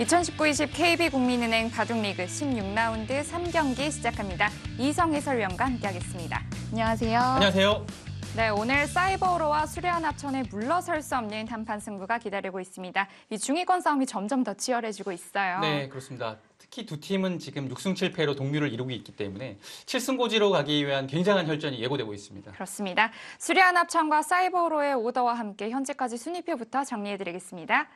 2019-20 KB국민은행 바둑리그 16라운드 3경기 시작합니다. 이성 해설위원과 함께하겠습니다. 안녕하세요. 안녕하세요. 네, 오늘 사이버오로와 수려한 합천의 물러설 수 없는 단판 승부가 기다리고 있습니다. 이 중위권 싸움이 점점 더 치열해지고 있어요. 네, 그렇습니다. 특히 두 팀은 지금 6승 7패로 동률을 이루고 있기 때문에 7승고지로 가기 위한 굉장한 혈전이 예고되고 있습니다. 그렇습니다. 수려한 합천과 사이버오로의 오더와 함께 현재까지 순위표부터 정리해드리겠습니다.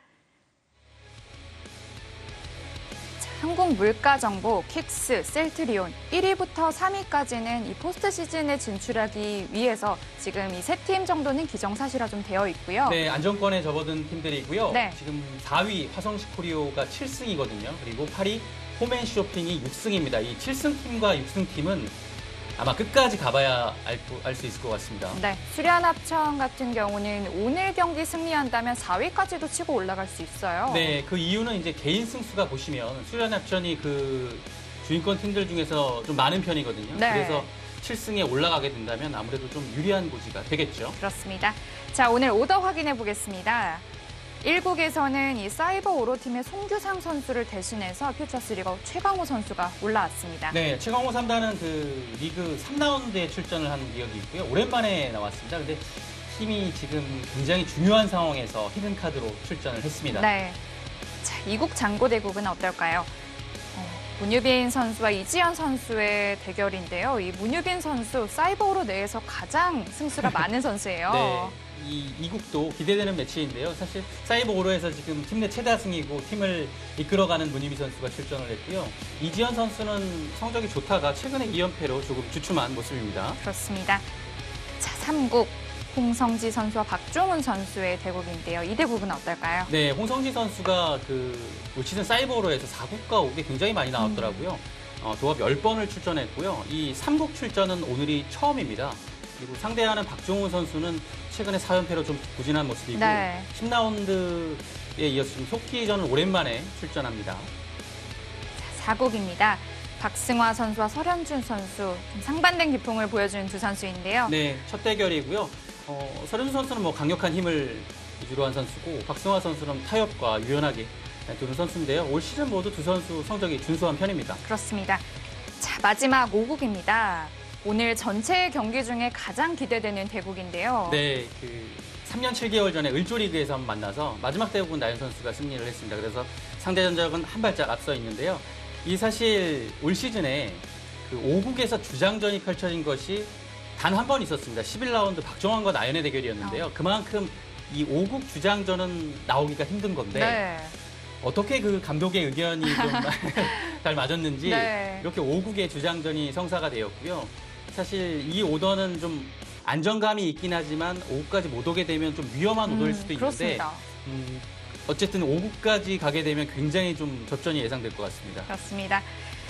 한국물가정보, 킥스, 셀트리온 1위부터 3위까지는 이 포스트 시즌에 진출하기 위해서 지금 이 세 팀 정도는 기정사실화 좀 되어 있고요. 네, 안정권에 접어든 팀들이고요. 네. 지금 4위 화성시 코리오가 7승이거든요. 그리고 8위 홈앤 쇼핑이 6승입니다. 이 7승 팀과 6승 팀은 아마 끝까지 가봐야 알 수 있을 것 같습니다. 네, 수려한 합천 같은 경우는 오늘 경기 승리한다면 4위까지도 치고 올라갈 수 있어요. 네, 그 이유는 이제 개인 승수가 보시면 수려한 합천이 그 주인권 팀들 중에서 좀 많은 편이거든요. 네. 그래서 7승에 올라가게 된다면 아무래도 좀 유리한 고지가 되겠죠. 그렇습니다. 자, 오늘 오더 확인해 보겠습니다. 1국에서는 이 사이버 오로 팀의 송규상 선수를 대신해서 퓨처스 리거 최강호 선수가 올라왔습니다. 네, 최강호 3단은 그 리그 3라운드에 출전을 한 기억이 있고요. 오랜만에 나왔습니다. 근데 팀이 지금 굉장히 중요한 상황에서 히든 카드로 출전을 했습니다. 네. 자, 2국 장고대국은 어떨까요? 문유빈 선수와 이지연 선수의 대결인데요. 이 문유빈 선수 사이버 오로 내에서 가장 승수가 많은 선수예요. 네. 이 국도 기대되는 매치인데요. 사실 사이버 오로에서 지금 팀 내 최다승이고 팀을 이끌어가는 문희비 선수가 출전을 했고요. 이지연 선수는 성적이 좋다가 최근에 2연패로 조금 주춤한 모습입니다. 그렇습니다. 자, 3국 홍성지 선수와 박종훈 선수의 대국인데요. 이 대국은 어떨까요? 네, 홍성지 선수가 올 시즌 사이버 오로에서 4국과 5국 굉장히 많이 나왔더라고요. 도합 10번을 출전했고요. 이 3국 출전은 오늘이 처음입니다. 그리고 상대하는 박종훈 선수는 최근에 4연패로 좀 부진한 모습이고 네. 10라운드에 이어서 지금 속기전을 오랜만에 출전합니다. 4국입니다. 박승화 선수와 설현준 선수 좀 상반된 기풍을 보여주는 두 선수인데요. 네, 첫 대결이고요. 설현준 선수는 뭐 강력한 힘을 위주로 한 선수고 박승화 선수는 타협과 유연하게 두는 선수인데요. 올 시즌 모두 두 선수 성적이 준수한 편입니다. 그렇습니다. 자, 마지막 5국입니다. 오늘 전체 경기 중에 가장 기대되는 대국인데요. 네, 3년 7개월 전에 을조리그에서 만나서 마지막 대국은 나연 선수가 승리를 했습니다. 그래서 상대 전적은 한 발짝 앞서 있는데요. 이 사실 올 시즌에 그 5국에서 주장전이 펼쳐진 것이 단 한 번 있었습니다. 11라운드 박정환과 나연의 대결이었는데요. 그만큼 이 5국 주장전은 나오기가 힘든 건데 네. 어떻게 그 감독의 의견이 좀 잘 맞았는지 네. 이렇게 5국의 주장전이 성사가 되었고요. 사실 이 오더는 좀 안정감이 있긴 하지만 5국까지 못 오게 되면 좀 위험한 오더일 수도 있는데 그렇습니다. 어쨌든 5국까지 가게 되면 굉장히 좀 접전이 예상될 것 같습니다. 그렇습니다.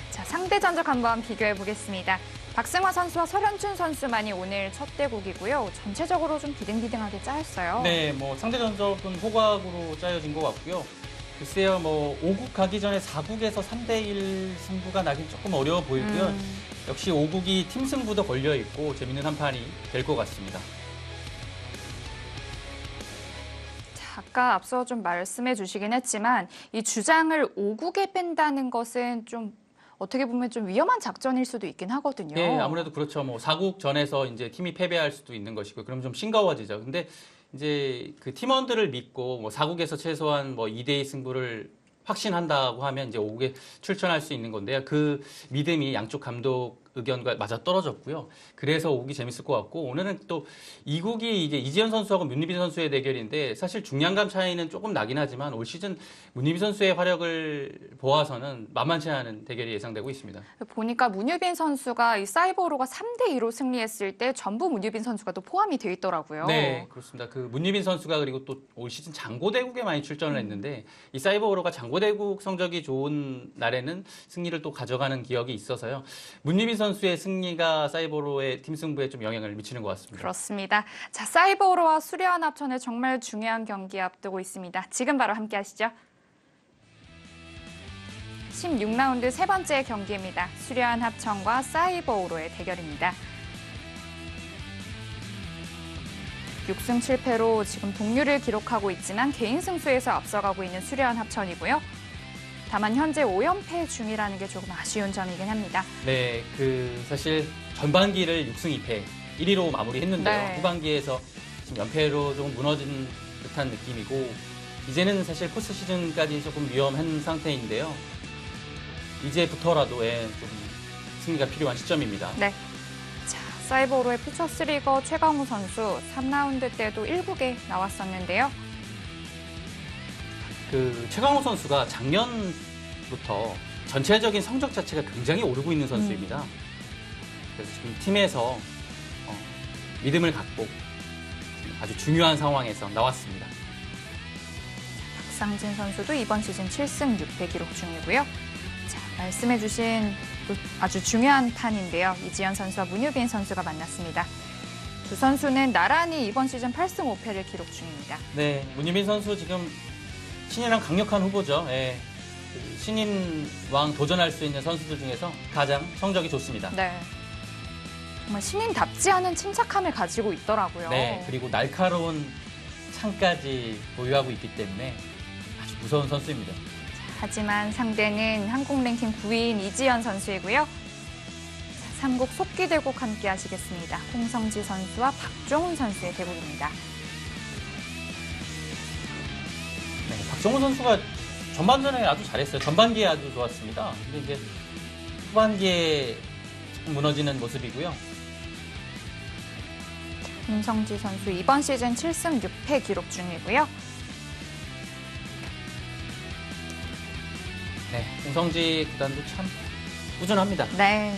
자, 상대 전적 한번 비교해 보겠습니다. 박승화 선수와 설현준 선수만이 오늘 첫 대국이고요. 전체적으로 좀 비등비등하게 짜였어요. 네, 뭐 상대 전적은 호각으로 짜여진 것 같고요. 글쎄요, 뭐 5국 가기 전에 4국에서 3대1 승부가 나긴 조금 어려워 보이고요. 역시 5국이 팀 승부도 걸려 있고 재밌는 한판이 될 것 같습니다. 자, 아까 앞서 좀 말씀해 주시긴 했지만 이 주장을 5국에 뺀다는 것은 좀 어떻게 보면 좀 위험한 작전일 수도 있긴 하거든요. 네, 아무래도 그렇죠. 뭐 4국 전에서 이제 팀이 패배할 수도 있는 것이고, 그럼 좀 싱거워지죠. 근데 이제 그 팀원들을 믿고 뭐 4국에서 최소한 뭐 2대2 승부를 확신한다고 하면 이제 5국에 출전할 수 있는 건데요. 그 믿음이 양쪽 감독 의견과 맞아 떨어졌고요. 그래서 5국이 재밌을 것 같고, 오늘은 또 2국이 이제 이지연 선수하고 문희빈 선수의 대결인데 사실 중량감 차이는 조금 나긴 하지만 올 시즌 문희빈 선수의 활약을 보아서는 만만치 않은 대결이 예상되고 있습니다. 보니까 문유빈 선수가 이 사이버로가 3대2로 승리했을 때 전부 문유빈 선수가 또 포함이 돼 있더라고요. 네, 그렇습니다. 그 문희빈 선수가 그리고 또 올 시즌 장고대국에 많이 출전을 했는데 이 사이버오로가 장고대국 성적이 좋은 날에는 승리를 또 가져가는 기억이 있어서요. 문희빈 선수의 승리가 사이버오로의 팀 승부에 좀 영향을 미치는 것 같습니다. 그렇습니다. 자, 사이버오로와 수려한 합천의 정말 중요한 경기 앞두고 있습니다. 지금 바로 함께 하시죠. 16라운드 세 번째 경기입니다. 수려한 합천과 사이버오로의 대결입니다. 6승 7패로 지금 동률을 기록하고 있지만 개인 승수에서 앞서가고 있는 수려한 합천이고요. 다만 현재 5연패 중이라는 게 조금 아쉬운 점이긴 합니다. 네, 사실 전반기를 6승 2패 1위로 마무리했는데요. 네. 후반기에서 지금 연패로 좀 무너진 듯한 느낌이고 이제는 사실 포스트 시즌까지 조금 위험한 상태인데요. 이제부터라도 좀 승리가 필요한 시점입니다. 네. 자, 사이버로의 퓨처스리거 최강우 선수 3라운드 때도 1국에 나왔었는데요. 최강호 선수가 작년부터 전체적인 성적 자체가 굉장히 오르고 있는 선수입니다. 그래서 지금 팀에서 믿음을 갖고 아주 중요한 상황에서 나왔습니다. 박상진 선수도 이번 시즌 7승 6패 기록 중이고요. 자, 말씀해주신 또 아주 중요한 판인데요. 이지연 선수와 문유빈 선수가 만났습니다. 두 선수는 나란히 이번 시즌 8승 5패를 기록 중입니다. 네, 문유빈 선수 지금 신인왕 강력한 후보죠. 신인왕 도전할 수 있는 선수들 중에서 가장 성적이 좋습니다. 네. 정말 신인답지 않은 침착함을 가지고 있더라고요. 네, 그리고 날카로운 창까지 보유하고 있기 때문에 아주 무서운 선수입니다. 하지만 상대는 한국 랭킹 9위인 이지연 선수이고요. 3국 속기대국 함께 하시겠습니다. 홍성지 선수와 박종훈 선수의 대국입니다. 네, 박종훈 선수가 전반전에 아주 잘했어요. 전반기에 아주 좋았습니다. 근데 이제 후반기에 조금 무너지는 모습이고요. 홍성지 선수 이번 시즌 7승 6패 기록 중이고요. 네, 홍성지 구단도 참 꾸준합니다. 네.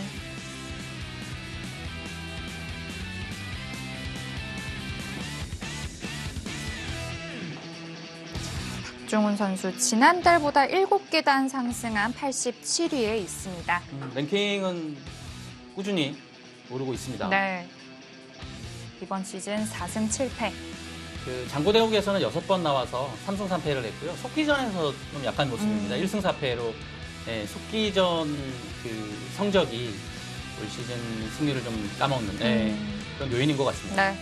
박종훈 선수 지난달보다 7계단 상승한 87위에 있습니다. 랭킹은 꾸준히 오르고 있습니다. 네. 이번 시즌 4승 7패. 장고대국에서는 6번 나와서 3승 3패를 했고요. 속기전에서 좀 약한 모습입니다. 1승 4패로 속기전 성적이 올 시즌 승리를 좀 까먹는 그런 요인인 것 같습니다. 네.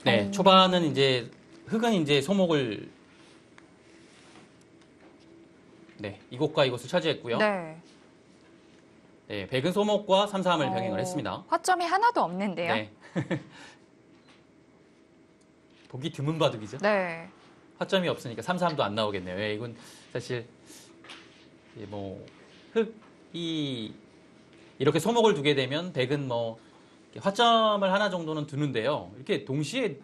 네, 초반은 이제 흑은 이제 소목을 이곳과 이곳을 차지했고요. 네. 네, 백은 소목과 3, 3을 병행을 했습니다. 화점이 하나도 없는데요. 네. 보기 드문 바둑이죠. 네. 화점이 없으니까 3, 3도 안 나오겠네요. 이건 사실 흑이 이렇게 소목을 두게 되면 백은 화점을 하나 정도는 두는데요. 이렇게 동시에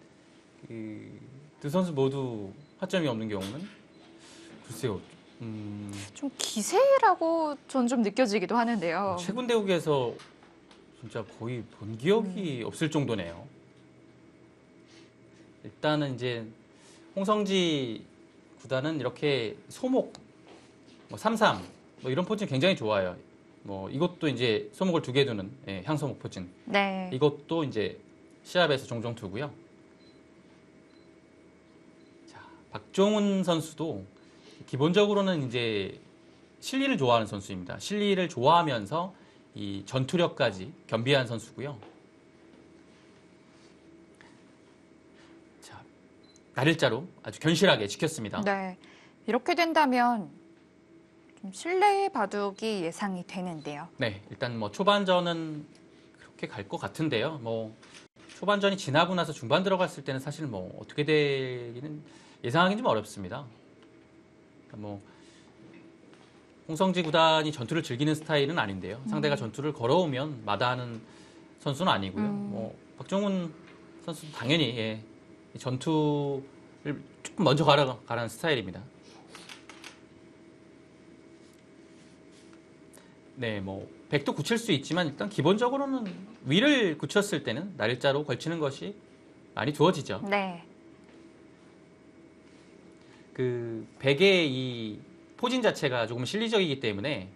두 선수 모두 화점이 없는 경우는 글쎄요. 좀 기세라고 전 좀 느껴지기도 하는데요. 최근 대국에서 진짜 거의 본 기억이 없을 정도네요. 일단은 이제 홍성지 구단은 이렇게 소목, 3-3 이런 포징 굉장히 좋아요. 이것도 이제 소목을 2개 두는 향소목 포징. 네. 이것도 이제 시합에서 종종 두고요. 자, 박종훈 선수도 기본적으로는 이제 실리를 좋아하는 선수입니다. 실리를 좋아하면서 이 전투력까지 겸비한 선수고요. 자, 날일자로 아주 견실하게 지켰습니다. 네. 이렇게 된다면 좀 신뢰의 바둑이 예상이 되는데요. 네, 일단 초반전은 그렇게 갈 것 같은데요. 초반전이 지나고 나서 중반 들어갔을 때는 사실 어떻게 되기는 예상하기는 좀 어렵습니다. 홍성지 구단이 전투를 즐기는 스타일은 아닌데요. 상대가 전투를 걸어오면 마다하는 선수는 아니고요. 박종훈 선수도 당연히 전투를 조금 먼저 가라는 스타일입니다. 네, 백도 굳힐 수 있지만 일단 기본적으로는 위를 굳혔을 때는 날짜로 걸치는 것이 많이 두어지죠. 네. 백의 이 포진 자체가 조금 실리적이기 때문에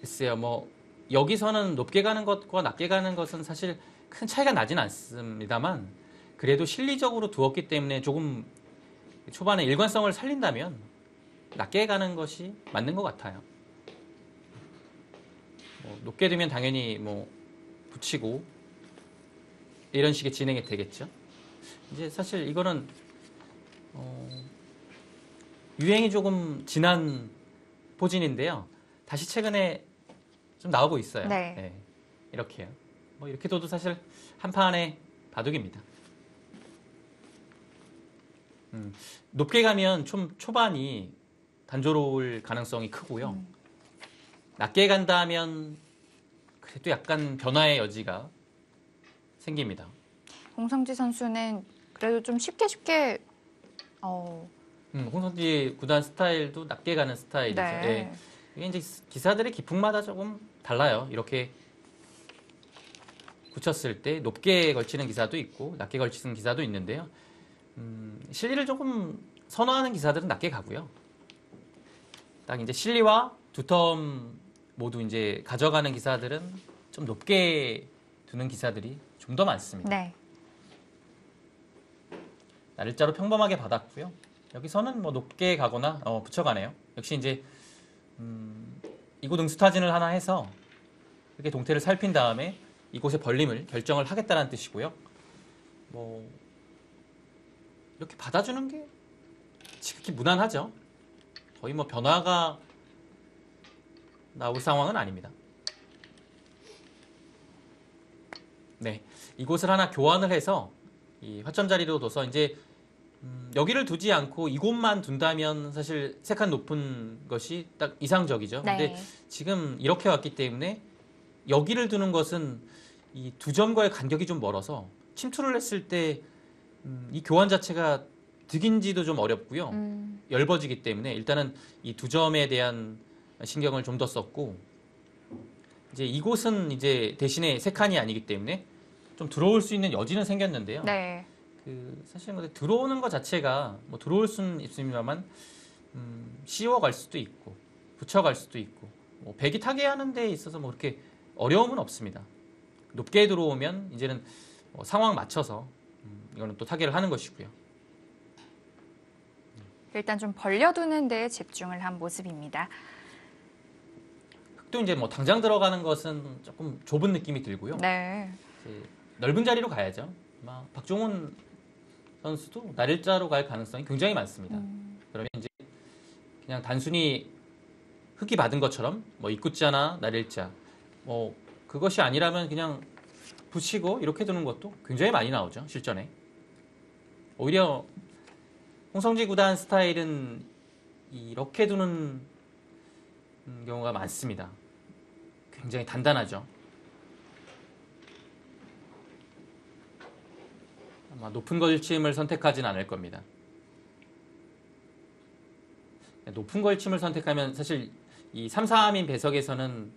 글쎄요, 여기서는 높게 가는 것과 낮게 가는 것은 사실 큰 차이가 나진 않습니다만 그래도 실리적으로 두었기 때문에 조금 초반에 일관성을 살린다면 낮게 가는 것이 맞는 것 같아요. 높게 두면 당연히 붙이고 이런 식의 진행이 되겠죠. 이제 사실 이거는 유행이 조금 지난 포진인데요. 다시 최근에 좀 나오고 있어요. 네. 네, 이렇게요. 뭐 이렇게 둬도 사실 한 판의 바둑입니다. 높게 가면 좀 초반이 단조로울 가능성이 크고요. 낮게 간다면 그래도 약간 변화의 여지가 생깁니다. 홍성지 선수는 그래도 좀 쉽게 홍성지 구단 스타일도 낮게 가는 스타일이죠. 네. 예. 이게 이제 기사들의 기풍마다 조금 달라요. 이렇게 붙였을 때 높게 걸치는 기사도 있고 낮게 걸치는 기사도 있는데요. 실리를 조금 선호하는 기사들은 낮게 가고요. 딱 이제 실리와 두텀 모두 이제 가져가는 기사들은 좀 높게 두는 기사들이 좀 더 많습니다. 네. 날짜로 평범하게 받았고요. 여기서는 뭐 높게 가거나 붙여가네요. 역시 이제 이곳 응수타진을 하나 해서 이렇게 동태를 살핀 다음에 이곳의 벌림을 결정을 하겠다는 뜻이고요. 뭐 이렇게 받아주는 게 지극히 무난하죠. 거의 뭐 변화가 나올 상황은 아닙니다. 네, 이곳을 하나 교환을 해서 이 화점 자리로 둬서 이제 여기를 두지 않고 이곳만 둔다면 사실 세 칸 높은 것이 딱 이상적이죠. 네. 근데 지금 이렇게 왔기 때문에 여기를 두는 것은 이 두 점과의 간격이 좀 멀어서 침투를 했을 때 이 교환 자체가 득인지도 좀 어렵고요. 얇아지기 때문에 일단은 이 두 점에 대한 신경을 좀 더 썼고 이제 이곳은 이제 대신에 세 칸이 아니기 때문에 좀 들어올 수 있는 여지는 생겼는데요. 네. 사실 근데 들어오는 것 자체가 뭐 들어올 수는 있습니다만 씌워갈 수도 있고 붙여갈 수도 있고 뭐 배기 타게 하는 데 있어서 뭐 그렇게 어려움은 없습니다. 높게 들어오면 이제는 상황 맞춰서 이거는 또 타개를 하는 것이고요. 일단 좀 벌려두는 데 집중을 한 모습입니다. 또 이제 뭐 당장 들어가는 것은 조금 좁은 느낌이 들고요. 네. 이제 넓은 자리로 가야죠. 아마 박종훈 선수도 날일자로 갈 가능성이 굉장히 많습니다. 그러면 이제 그냥 단순히 흑이 받은 것처럼 뭐 입구자나 날일자 뭐 그것이 아니라면 그냥 붙이고 이렇게 두는 것도 굉장히 많이 나오죠. 실전에. 오히려 홍성지 구단 스타일은 이렇게 두는 경우가 많습니다. 굉장히 단단하죠. 아마 높은 걸침을 선택하진 않을 겁니다. 높은 걸침을 선택하면 사실 이 3-3인 배석에서는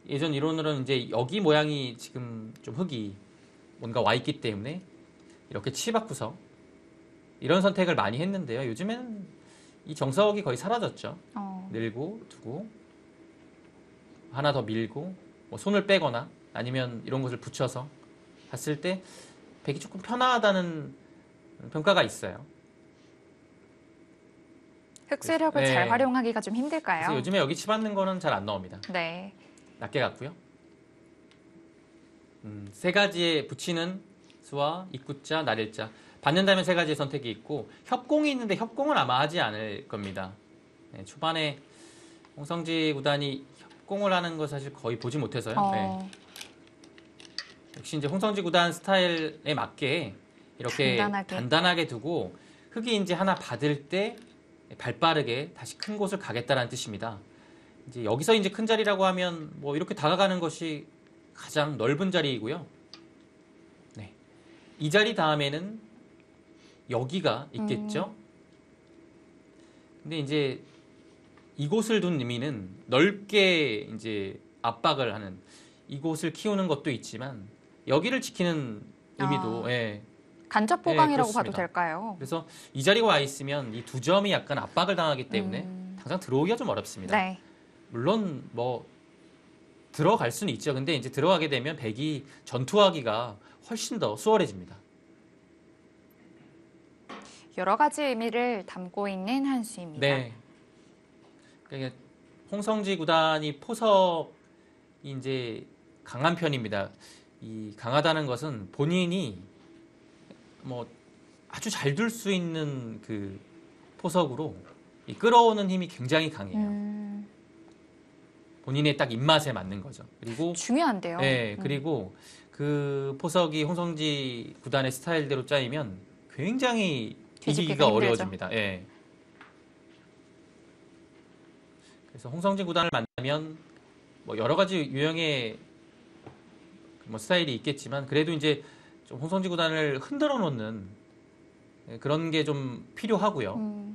예전 이론으로는 이제 여기 모양이 지금 좀 흙이 뭔가 와 있기 때문에 이렇게 치바꾸서 이런 선택을 많이 했는데요. 요즘에는 이 정석이 거의 사라졌죠. 늘고 두고 하나 더 밀고 뭐 손을 빼거나 아니면 이런 것을 붙여서 봤을 때 백이 조금 편하다는 평가가 있어요. 흑수력을 네. 잘 활용하기가 좀 힘들까요? 그래서 요즘에 여기 치받는 거는 잘 안 나옵니다. 네. 낮게 갔고요. 세 가지에 붙이는 수와 입구자, 날일자 받는다면 세 가지의 선택이 있고 협공이 있는데 협공은 아마 하지 않을 겁니다. 네, 초반에 홍성지 구단이 협공을 하는 거 사실 거의 보지 못해서요. 네. 역시 이제 홍성지 구단 스타일에 맞게 이렇게 단단하게 두고 흙이 이제 하나 받을 때 발빠르게 다시 큰 곳을 가겠다라는 뜻입니다. 이제 여기서 이제 큰 자리라고 하면 뭐 이렇게 다가가는 것이 가장 넓은 자리이고요. 네. 이 자리 다음에는 여기가 있겠죠. 근데 이제 이곳을 둔 의미는 넓게 이제 압박을 하는 이곳을 키우는 것도 있지만 여기를 지키는 의미도 간접 보강이라고 그렇습니다. 봐도 될까요? 그래서 이 자리가 와 있으면 이 두 점이 약간 압박을 당하기 때문에 당장 들어오기가 좀 어렵습니다. 네. 물론 뭐 들어갈 수는 있죠. 근데 이제 들어가게 되면 백이 전투하기가 훨씬 더 수월해집니다. 여러 가지 의미를 담고 있는 한 수입니다. 네. 그러니까 홍성지 구단이 포석이 이제 강한 편입니다. 이 강하다는 것은 본인이 뭐 아주 잘 둘 수 있는 그 포석으로 이 끌어오는 힘이 굉장히 강해요. 본인의 딱 입맛에 맞는 거죠. 그리고 중요한데요. 네, 그리고 그 포석이 홍성지 구단의 스타일대로 짜이면 굉장히 이기기가 어려워집니다. 예. 그래서 홍성지 구단을 만나면 뭐 여러 가지 유형의 뭐 스타일이 있겠지만 그래도 이제 좀 홍성지 구단을 흔들어 놓는 그런 게 좀 필요하고요.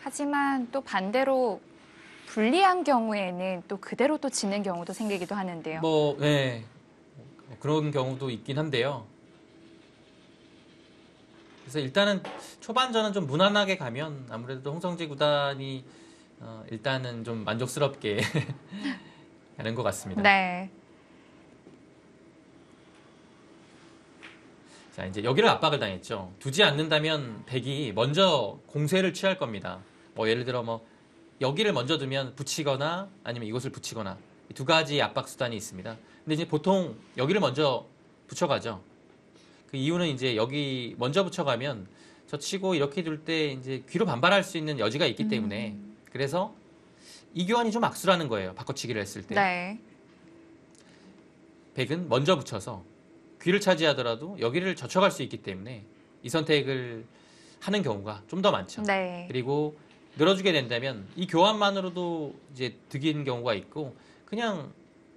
하지만 또 반대로 불리한 경우에는 또 그대로 또 지는 경우도 생기기도 하는데요. 뭐, 네. 그런 경우도 있긴 한데요. 그래서 일단은 초반전은 좀 무난하게 가면 아무래도 홍성지 구단이 일단은 좀 만족스럽게 가는 것 같습니다. 네. 자, 이제 여기를 압박을 당했죠. 두지 않는다면 백이 먼저 공세를 취할 겁니다. 뭐 예를 들어 뭐 여기를 먼저 두면 붙이거나 아니면 이곳을 붙이거나 이 두 가지 압박 수단이 있습니다. 근데 이제 보통 여기를 먼저 붙여가죠. 그 이유는 이제 여기 먼저 붙여가면 저 치고 이렇게 둘 때 이제 귀로 반발할 수 있는 여지가 있기 때문에 그래서 이 교환이 좀 악수라는 거예요. 바꿔치기를 했을 때. 네. 백은 먼저 붙여서 귀를 차지하더라도 여기를 젖혀갈 수 있기 때문에 이 선택을 하는 경우가 좀 더 많죠. 네. 그리고 늘어주게 된다면 이 교환만으로도 이제 득인 경우가 있고 그냥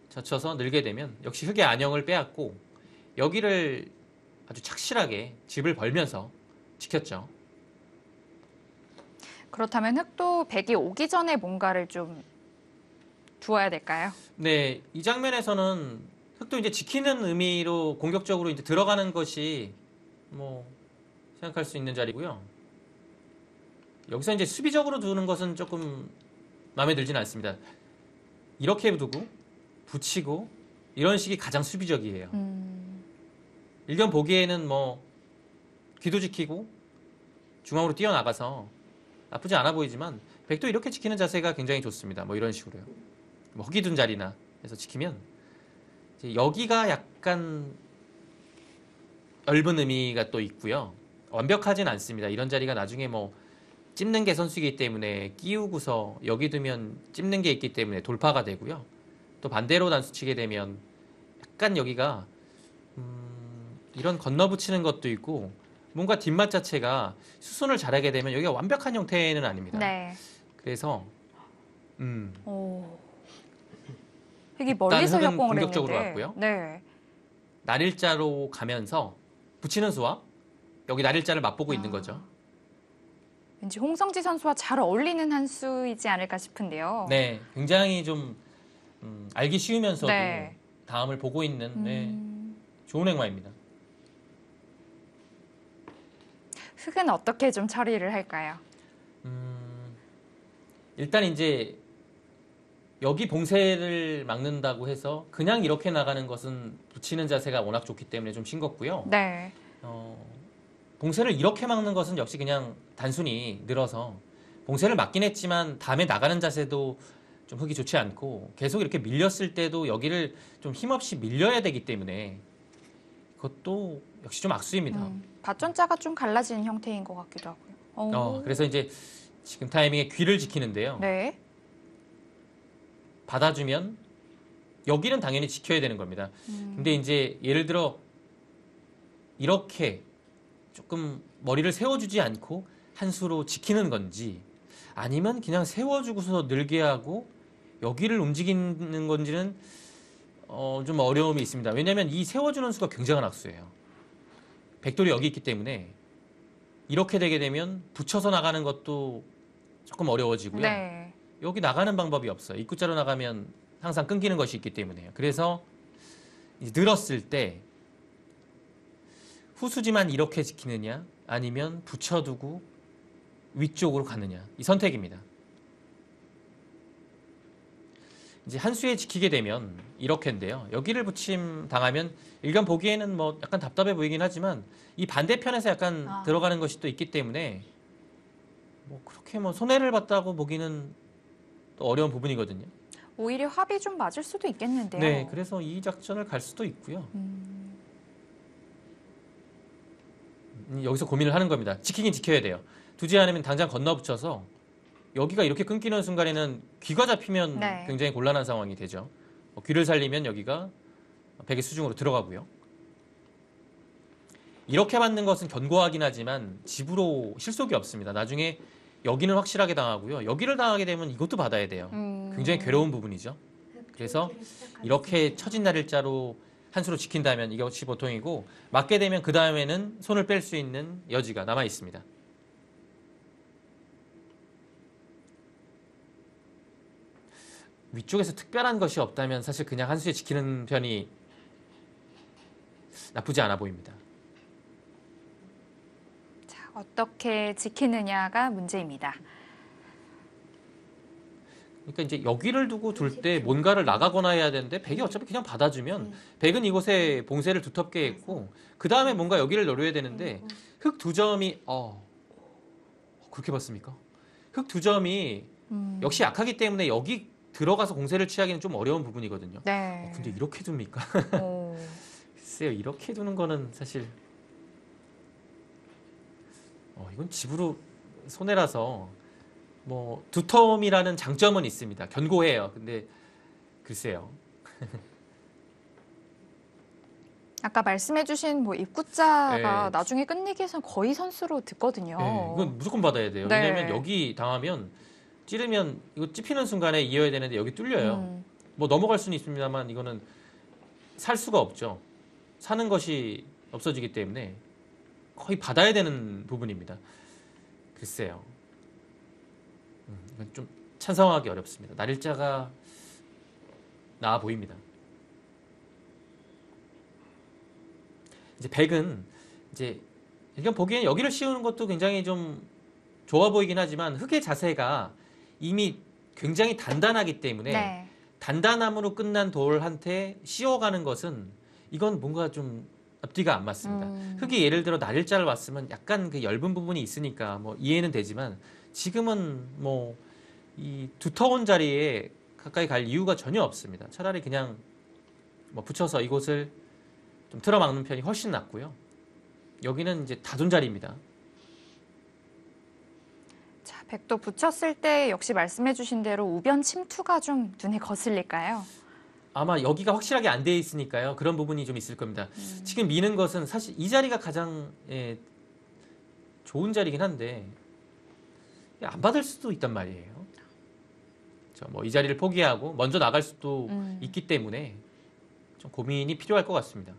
젖혀서 늘게 되면 역시 흑의 안형을 빼앗고 여기를 아주 착실하게 집을 벌면서 지켰죠. 그렇다면 흑도 백이 오기 전에 뭔가를 좀 두어야 될까요? 네, 이 장면에서는 흑도 이제 지키는 의미로 공격적으로 이제 들어가는 것이 뭐 생각할 수 있는 자리고요. 여기서 이제 수비적으로 두는 것은 조금 마음에 들지는 않습니다. 이렇게 두고 붙이고 이런 식이 가장 수비적이에요. 일견 보기에는 뭐 귀도 지키고 중앙으로 뛰어나가서 나쁘지 않아 보이지만 백도 이렇게 지키는 자세가 굉장히 좋습니다. 뭐 이런 식으로요. 뭐 흑이 둔 자리나 해서 지키면 이제 여기가 약간 넓은 의미가 또 있고요. 완벽하진 않습니다. 이런 자리가 나중에 뭐 찝는 게 선수이기 때문에 끼우고서 여기 두면 찝는 게 있기 때문에 돌파가 되고요. 또 반대로 단수치게 되면 약간 여기가 이런 건너붙이는 것도 있고 뭔가 뒷맛 자체가 수순을 잘하게 되면 여기가 완벽한 형태는 아닙니다. 네. 그래서 오. 흑이 멀리서 흑은 협공을 공격적으로 했는데. 갔고요. 네. 날일자로 가면서 붙이는 수와 여기 날일자를 맛보고 있는 거죠. 왠지 홍성지 선수와 잘 어울리는 한 수이지 않을까 싶은데요. 네, 굉장히 좀 알기 쉬우면서도 네. 다음을 보고 있는 네, 좋은 행마입니다. 흑은 어떻게 좀 처리를 할까요? 일단 이제 여기 봉쇄를 막는다고 해서 그냥 이렇게 나가는 것은 붙이는 자세가 워낙 좋기 때문에 좀 싱겁고요. 네. 봉쇄를 이렇게 막는 것은 역시 그냥 단순히 늘어서 봉쇄를 막긴 했지만 다음에 나가는 자세도 좀 흑이 좋지 않고 계속 이렇게 밀렸을 때도 여기를 좀 힘없이 밀려야 되기 때문에 그것도 역시 좀 악수입니다. 밭전자가 좀 갈라지는 형태인 것 같기도 하고요. 그래서 이제 지금 타이밍에 귀를 지키는데요. 네. 받아주면 여기는 당연히 지켜야 되는 겁니다. 근데 이제 예를 들어 이렇게 조금 머리를 세워주지 않고 한 수로 지키는 건지 아니면 그냥 세워주고서 늘게 하고 여기를 움직이는 건지는 좀 어려움이 있습니다. 왜냐하면 이 세워주는 수가 굉장한 악수예요. 백돌이 여기 있기 때문에 이렇게 되게 되면 붙여서 나가는 것도 조금 어려워지고요. 네. 여기 나가는 방법이 없어요. 입구자로 나가면 항상 끊기는 것이 있기 때문에요. 그래서 이제 늘었을 때 후수지만 이렇게 지키느냐 아니면 붙여두고 위쪽으로 가느냐 이 선택입니다. 이제 한 수에 지키게 되면 이렇게인데요. 여기를 붙임 당하면 일간 보기에는 뭐 약간 답답해 보이긴 하지만 이 반대편에서 약간 들어가는 것이 또 있기 때문에 뭐 그렇게 뭐 손해를 봤다고 보기는 또 어려운 부분이거든요. 오히려 합이 좀 맞을 수도 있겠는데요. 네, 그래서 이 작전을 갈 수도 있고요. 여기서 고민을 하는 겁니다. 지키긴 지켜야 돼요. 두지 않으면 당장 건너붙여서 여기가 이렇게 끊기는 순간에는 귀가 잡히면 네. 굉장히 곤란한 상황이 되죠. 귀를 살리면 여기가 백의 수중으로 들어가고요. 이렇게 맞는 것은 견고하긴 하지만 집으로 실속이 없습니다. 나중에 여기는 확실하게 당하고요. 여기를 당하게 되면 이것도 받아야 돼요. 굉장히 괴로운 부분이죠. 그래서 이렇게 처진 날일자로 한 수로 지킨다면 이것이 보통이고 맞게 되면 그 다음에는 손을 뺄 수 있는 여지가 남아 있습니다. 위쪽에서 특별한 것이 없다면 사실 그냥 한 수에 지키는 편이 나쁘지 않아 보입니다. 자, 어떻게 지키느냐가 문제입니다. 그러니까 이제 여기를 두고 둘 때 뭔가를 나가거나 해야 되는데 백이 어차피 그냥 받아주면 백은 이곳에 봉쇄를 두텁게 했고 그 다음에 뭔가 여기를 노려야 되는데 흑 두 점이 그렇게 봤습니까? 흑 두 점이 역시 약하기 때문에 여기 들어가서 공세를 취하기는 좀 어려운 부분이거든요. 네. 근데 이렇게 둡니까? 오. 글쎄요, 이렇게 두는 거는 사실 이건 집으로 손해라서 뭐 두텀이라는 장점은 있습니다. 견고해요. 근데 글쎄요. 아까 말씀해주신 뭐 입구자가 네. 나중에 끝내기 위해서는 거의 선수로 듣거든요. 네, 이건 무조건 받아야 돼요. 네. 왜냐면 여기 당하면 찌르면 이거 찝히는 순간에 이어야 되는데 여기 뚫려요. 뭐 넘어갈 수는 있습니다만 이거는 살 수가 없죠. 사는 것이 없어지기 때문에 거의 받아야 되는 부분입니다. 글쎄요. 이건 좀 찬성하기 어렵습니다. 날일자가 나아 보입니다. 이제 백은 이제 이건 보기엔 여기를 씌우는 것도 굉장히 좀 좋아 보이긴 하지만 흑의 자세가 이미 굉장히 단단하기 때문에 네. 단단함으로 끝난 돌한테 씌워가는 것은 이건 뭔가 좀 앞뒤가 안 맞습니다. 흑이 예를 들어 날일자를 왔으면 약간 그 엷은 부분이 있으니까 뭐 이해는 되지만 지금은 뭐 이 두터운 자리에 가까이 갈 이유가 전혀 없습니다. 차라리 그냥 뭐 붙여서 이곳을 좀 틀어막는 편이 훨씬 낫고요. 여기는 이제 다둔 자리입니다. 자, 백도 붙였을 때 역시 말씀해주신 대로 우변 침투가 좀 눈에 거슬릴까요? 아마 여기가 확실하게 안 돼 있으니까요. 그런 부분이 좀 있을 겁니다. 지금 미는 것은 사실 이 자리가 가장 좋은 자리긴 한데 안 받을 수도 있단 말이에요. 뭐 이 자리를 포기하고 먼저 나갈 수도 있기 때문에 좀 고민이 필요할 것 같습니다.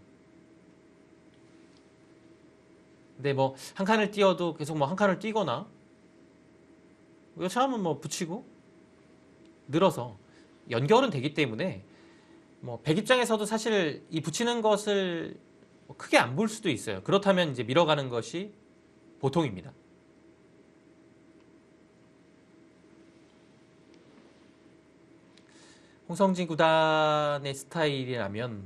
근데 뭐 한 칸을 띄어도 계속 뭐 한 칸을 띄거나 여차하면 뭐 붙이고 늘어서 연결은 되기 때문에 뭐 백 입장에서도 사실 이 붙이는 것을 크게 안 볼 수도 있어요. 그렇다면 이제 밀어가는 것이 보통입니다. 홍성진 구단의 스타일이라면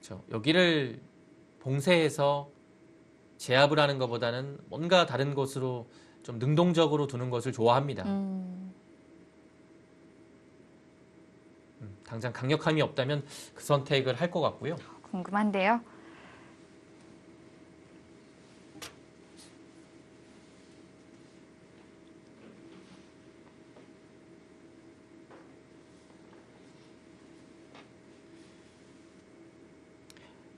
그렇죠. 여기를 봉쇄해서 제압을 하는 것보다는 뭔가 다른 곳으로 좀 능동적으로 두는 것을 좋아합니다. 당장 강력함이 없다면 그 선택을 할 것 같고요. 궁금한데요.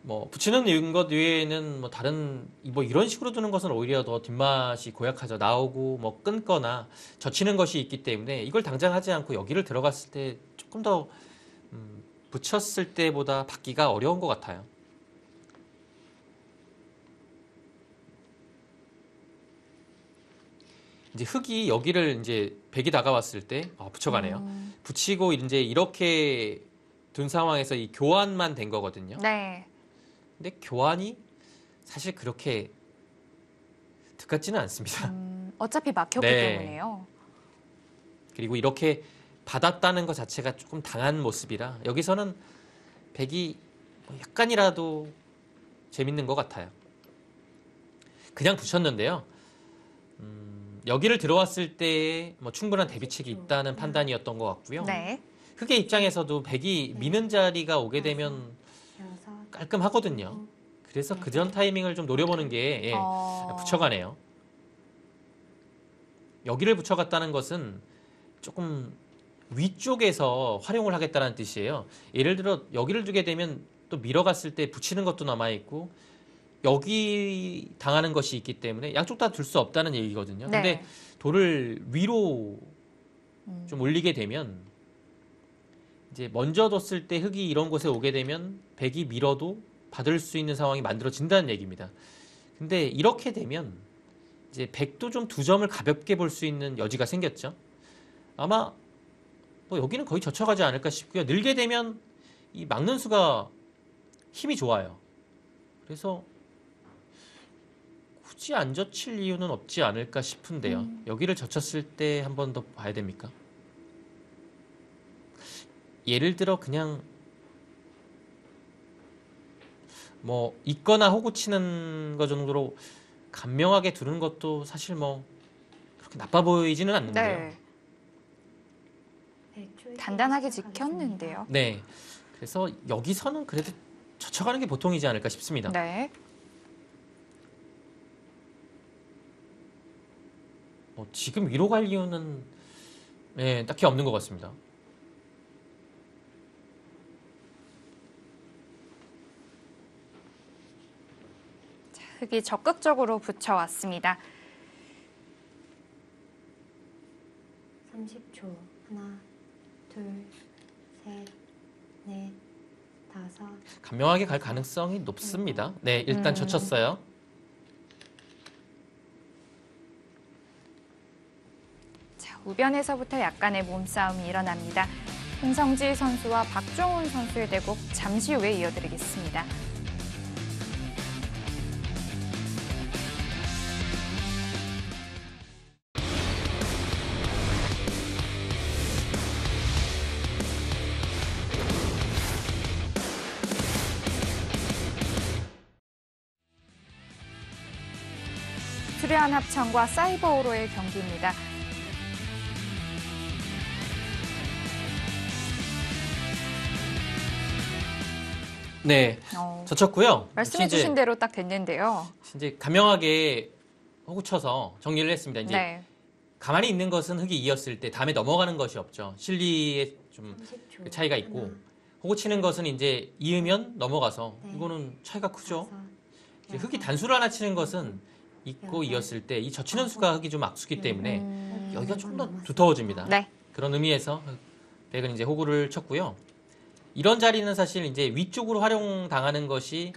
뭐 붙이는 것 외에는 뭐 다른 뭐 이런 식으로 두는 것은 오히려 더 뒷맛이 고약하죠. 나오고 뭐 끊거나 젖히는 것이 있기 때문에 이걸 당장 하지 않고 여기를 들어갔을 때 조금 더 붙였을 때보다 받기가 어려운 것 같아요. 이제 흑이 여기를 이제 백이 다가왔을 때 붙여가네요. 붙이고 이제 이렇게 둔 상황에서 이 교환만 된 거거든요. 네. 근데 교환이 사실 그렇게 득 같지는 않습니다. 어차피 막혔기 네. 때문에요. 그리고 이렇게 받았다는 것 자체가 조금 당한 모습이라 여기서는 백이 약간이라도 재밌는 것 같아요. 그냥 붙였는데요. 여기를 들어왔을 때 뭐 충분한 대비책이 있다는 판단이었던 것 같고요. 네. 흑의 입장에서도 백이 미는 자리가 오게 되면 깔끔하거든요. 그래서 그 전 타이밍을 좀 노려보는 게 붙여가네요. 여기를 붙여갔다는 것은 조금 위쪽에서 활용을 하겠다는 뜻이에요. 예를 들어 여기를 두게 되면 또 밀어갔을 때 붙이는 것도 남아있고 여기 당하는 것이 있기 때문에 양쪽 다 둘 수 없다는 얘기거든요. 근데 네. 돌을 위로 좀 올리게 되면 이제 먼저 뒀을 때 흑이 이런 곳에 오게 되면 백이 밀어도 받을 수 있는 상황이 만들어진다는 얘기입니다. 근데 이렇게 되면 이제 백도 좀 두 점을 가볍게 볼 수 있는 여지가 생겼죠. 아마 뭐 여기는 거의 젖혀가지 않을까 싶고요. 늘게 되면 이 막는 수가 힘이 좋아요. 그래서 굳이 안 젖힐 이유는 없지 않을까 싶은데요. 여기를 젖혔을 때 한 번 더 봐야 됩니까? 예를 들어 그냥 뭐 있거나 호구 치는 거 정도로 간명하게 두는 것도 사실 뭐 그렇게 나빠 보이지는 않는데요. 네. 단단하게 지켰는데요. 네. 그래서 여기서는 그래도 젖혀가는 게 보통이지 않을까 싶습니다. 네. 뭐 지금 위로 갈 이유는 딱히 없는 것 같습니다. 흑이 적극적으로 붙여왔습니다. 30초. 하나, 둘, 셋, 넷, 다섯. 간명하게 갈 가능성이 높습니다. 네, 일단 젖혔어요. 자, 우변에서부터 약간의 몸싸움이 일어납니다. 홍성지 선수와 박종훈 선수의 대국 잠시 후에 이어드리겠습니다. 수려한 합창과 사이버오로의 경기입니다. 네, 젖혔고요. 말씀해 주신 대로 딱 됐는데요. 이제 간명하게 호구 쳐서 정리를 했습니다. 이제 네. 가만히 있는 것은 흑이 이었을 때 다음에 넘어가는 것이 없죠. 실리에 좀 30초. 차이가 있고 호구 치는 것은 이제 이으면 넘어가서 이거는 차이가 크죠. 이제 흑이 단수를 하나 치는 것은 있고 이었을 때 이 젖히는 수가 흑이 좀 악수기 때문에 여기가 조금 더 두터워집니다. 네. 그런 의미에서 백은 이제 호구를 쳤고요. 이런 자리는 사실 이제 위쪽으로 활용당하는 것이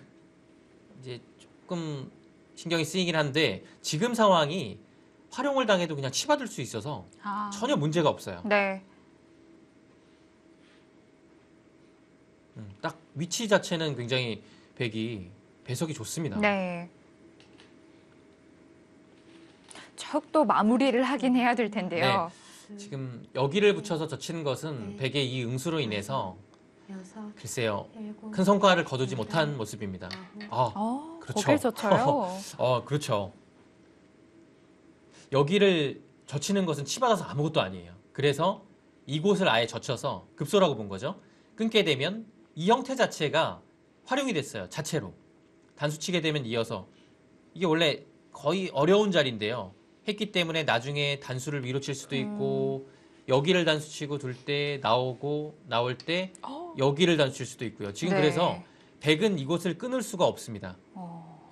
이제 조금 신경이 쓰이긴 한데 지금 상황이 활용을 당해도 그냥 치받을 수 있어서 전혀 문제가 없어요. 네. 딱 위치 자체는 굉장히 백이 배석이 좋습니다. 네. 척도 마무리를 하긴 해야 될 텐데요. 지금 여기를 붙여서 젖히는 것은 백의 이 응수로 인해서 여섯, 글쎄요. 일곱, 큰 성과를 거두지 못한 모습입니다. 그렇죠. 거길 젖혀요. 그렇죠. 여기를 젖히는 것은 치받아서 아무것도 아니에요. 그래서 이곳을 아예 젖혀서 급소라고 본 거죠. 끊게 되면 이 형태 자체가 활용이 됐어요. 자체로. 단수 치게 되면 이어서. 이게 원래 거의 어려운 자리인데요. 했기 때문에 나중에 단수를 위로 칠 수도 있고 여기를 단수 치고 둘 때 나오고 나올 때 여기를 단수 칠 수도 있고요. 지금 네. 그래서 백은 이곳을 끊을 수가 없습니다.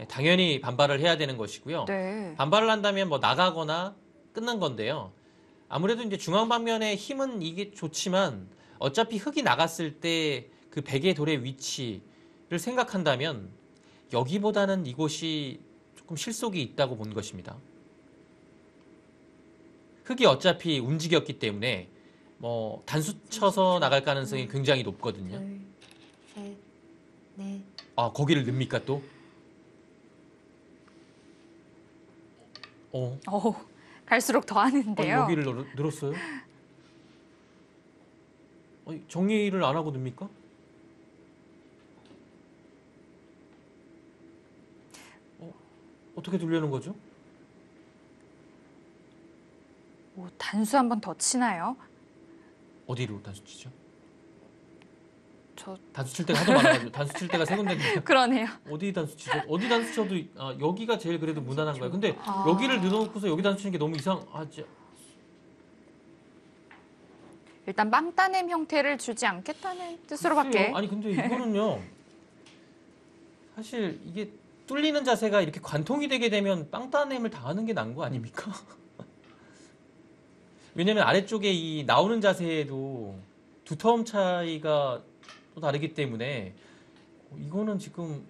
당연히 반발을 해야 되는 것이고요. 네. 반발을 한다면 뭐 나가거나 끊는 건데요. 아무래도 이제 중앙 방면의 힘은 이게 좋지만 어차피 흑이 나갔을 때 그 백의 돌의 위치를 생각한다면 여기보다는 이곳이 조금 실속이 있다고 본 것입니다. 흑이 어차피 움직였기 때문에 뭐 단수 쳐서 나갈 가능성이 굉장히 높거든요. 둘, 셋, 넷. 거기를 넣습니까 또? 갈수록 더 하는데요. 여기를 늘었어요? 정리를 안 하고 넣습니까? 어떻게 두려는 거죠? 단수 한 번 더 치나요? 어디로 단수 치죠? 저 단수 칠 때가 하도 많아가지고 단수 칠 때가 세 군데인데 그러네요. 어디 단수 치죠? 어디 단수 쳐도 여기가 제일 그래도 무난한 거야. 근데 아. 여기를 넣어놓고서 여기 단수 치는 게 너무 이상하지. 일단 빵따냄 형태를 주지 않겠다는 뜻으로밖에. 글쎄요. 아니 근데 이거는요. 사실 이게 뚫리는 자세가 이렇게 관통이 되게 되면 빵따냄을 당하는 게 나은 거 아닙니까? 왜냐면 아래쪽에 이 나오는 자세에도 두터움 차이가 또 다르기 때문에 이거는 지금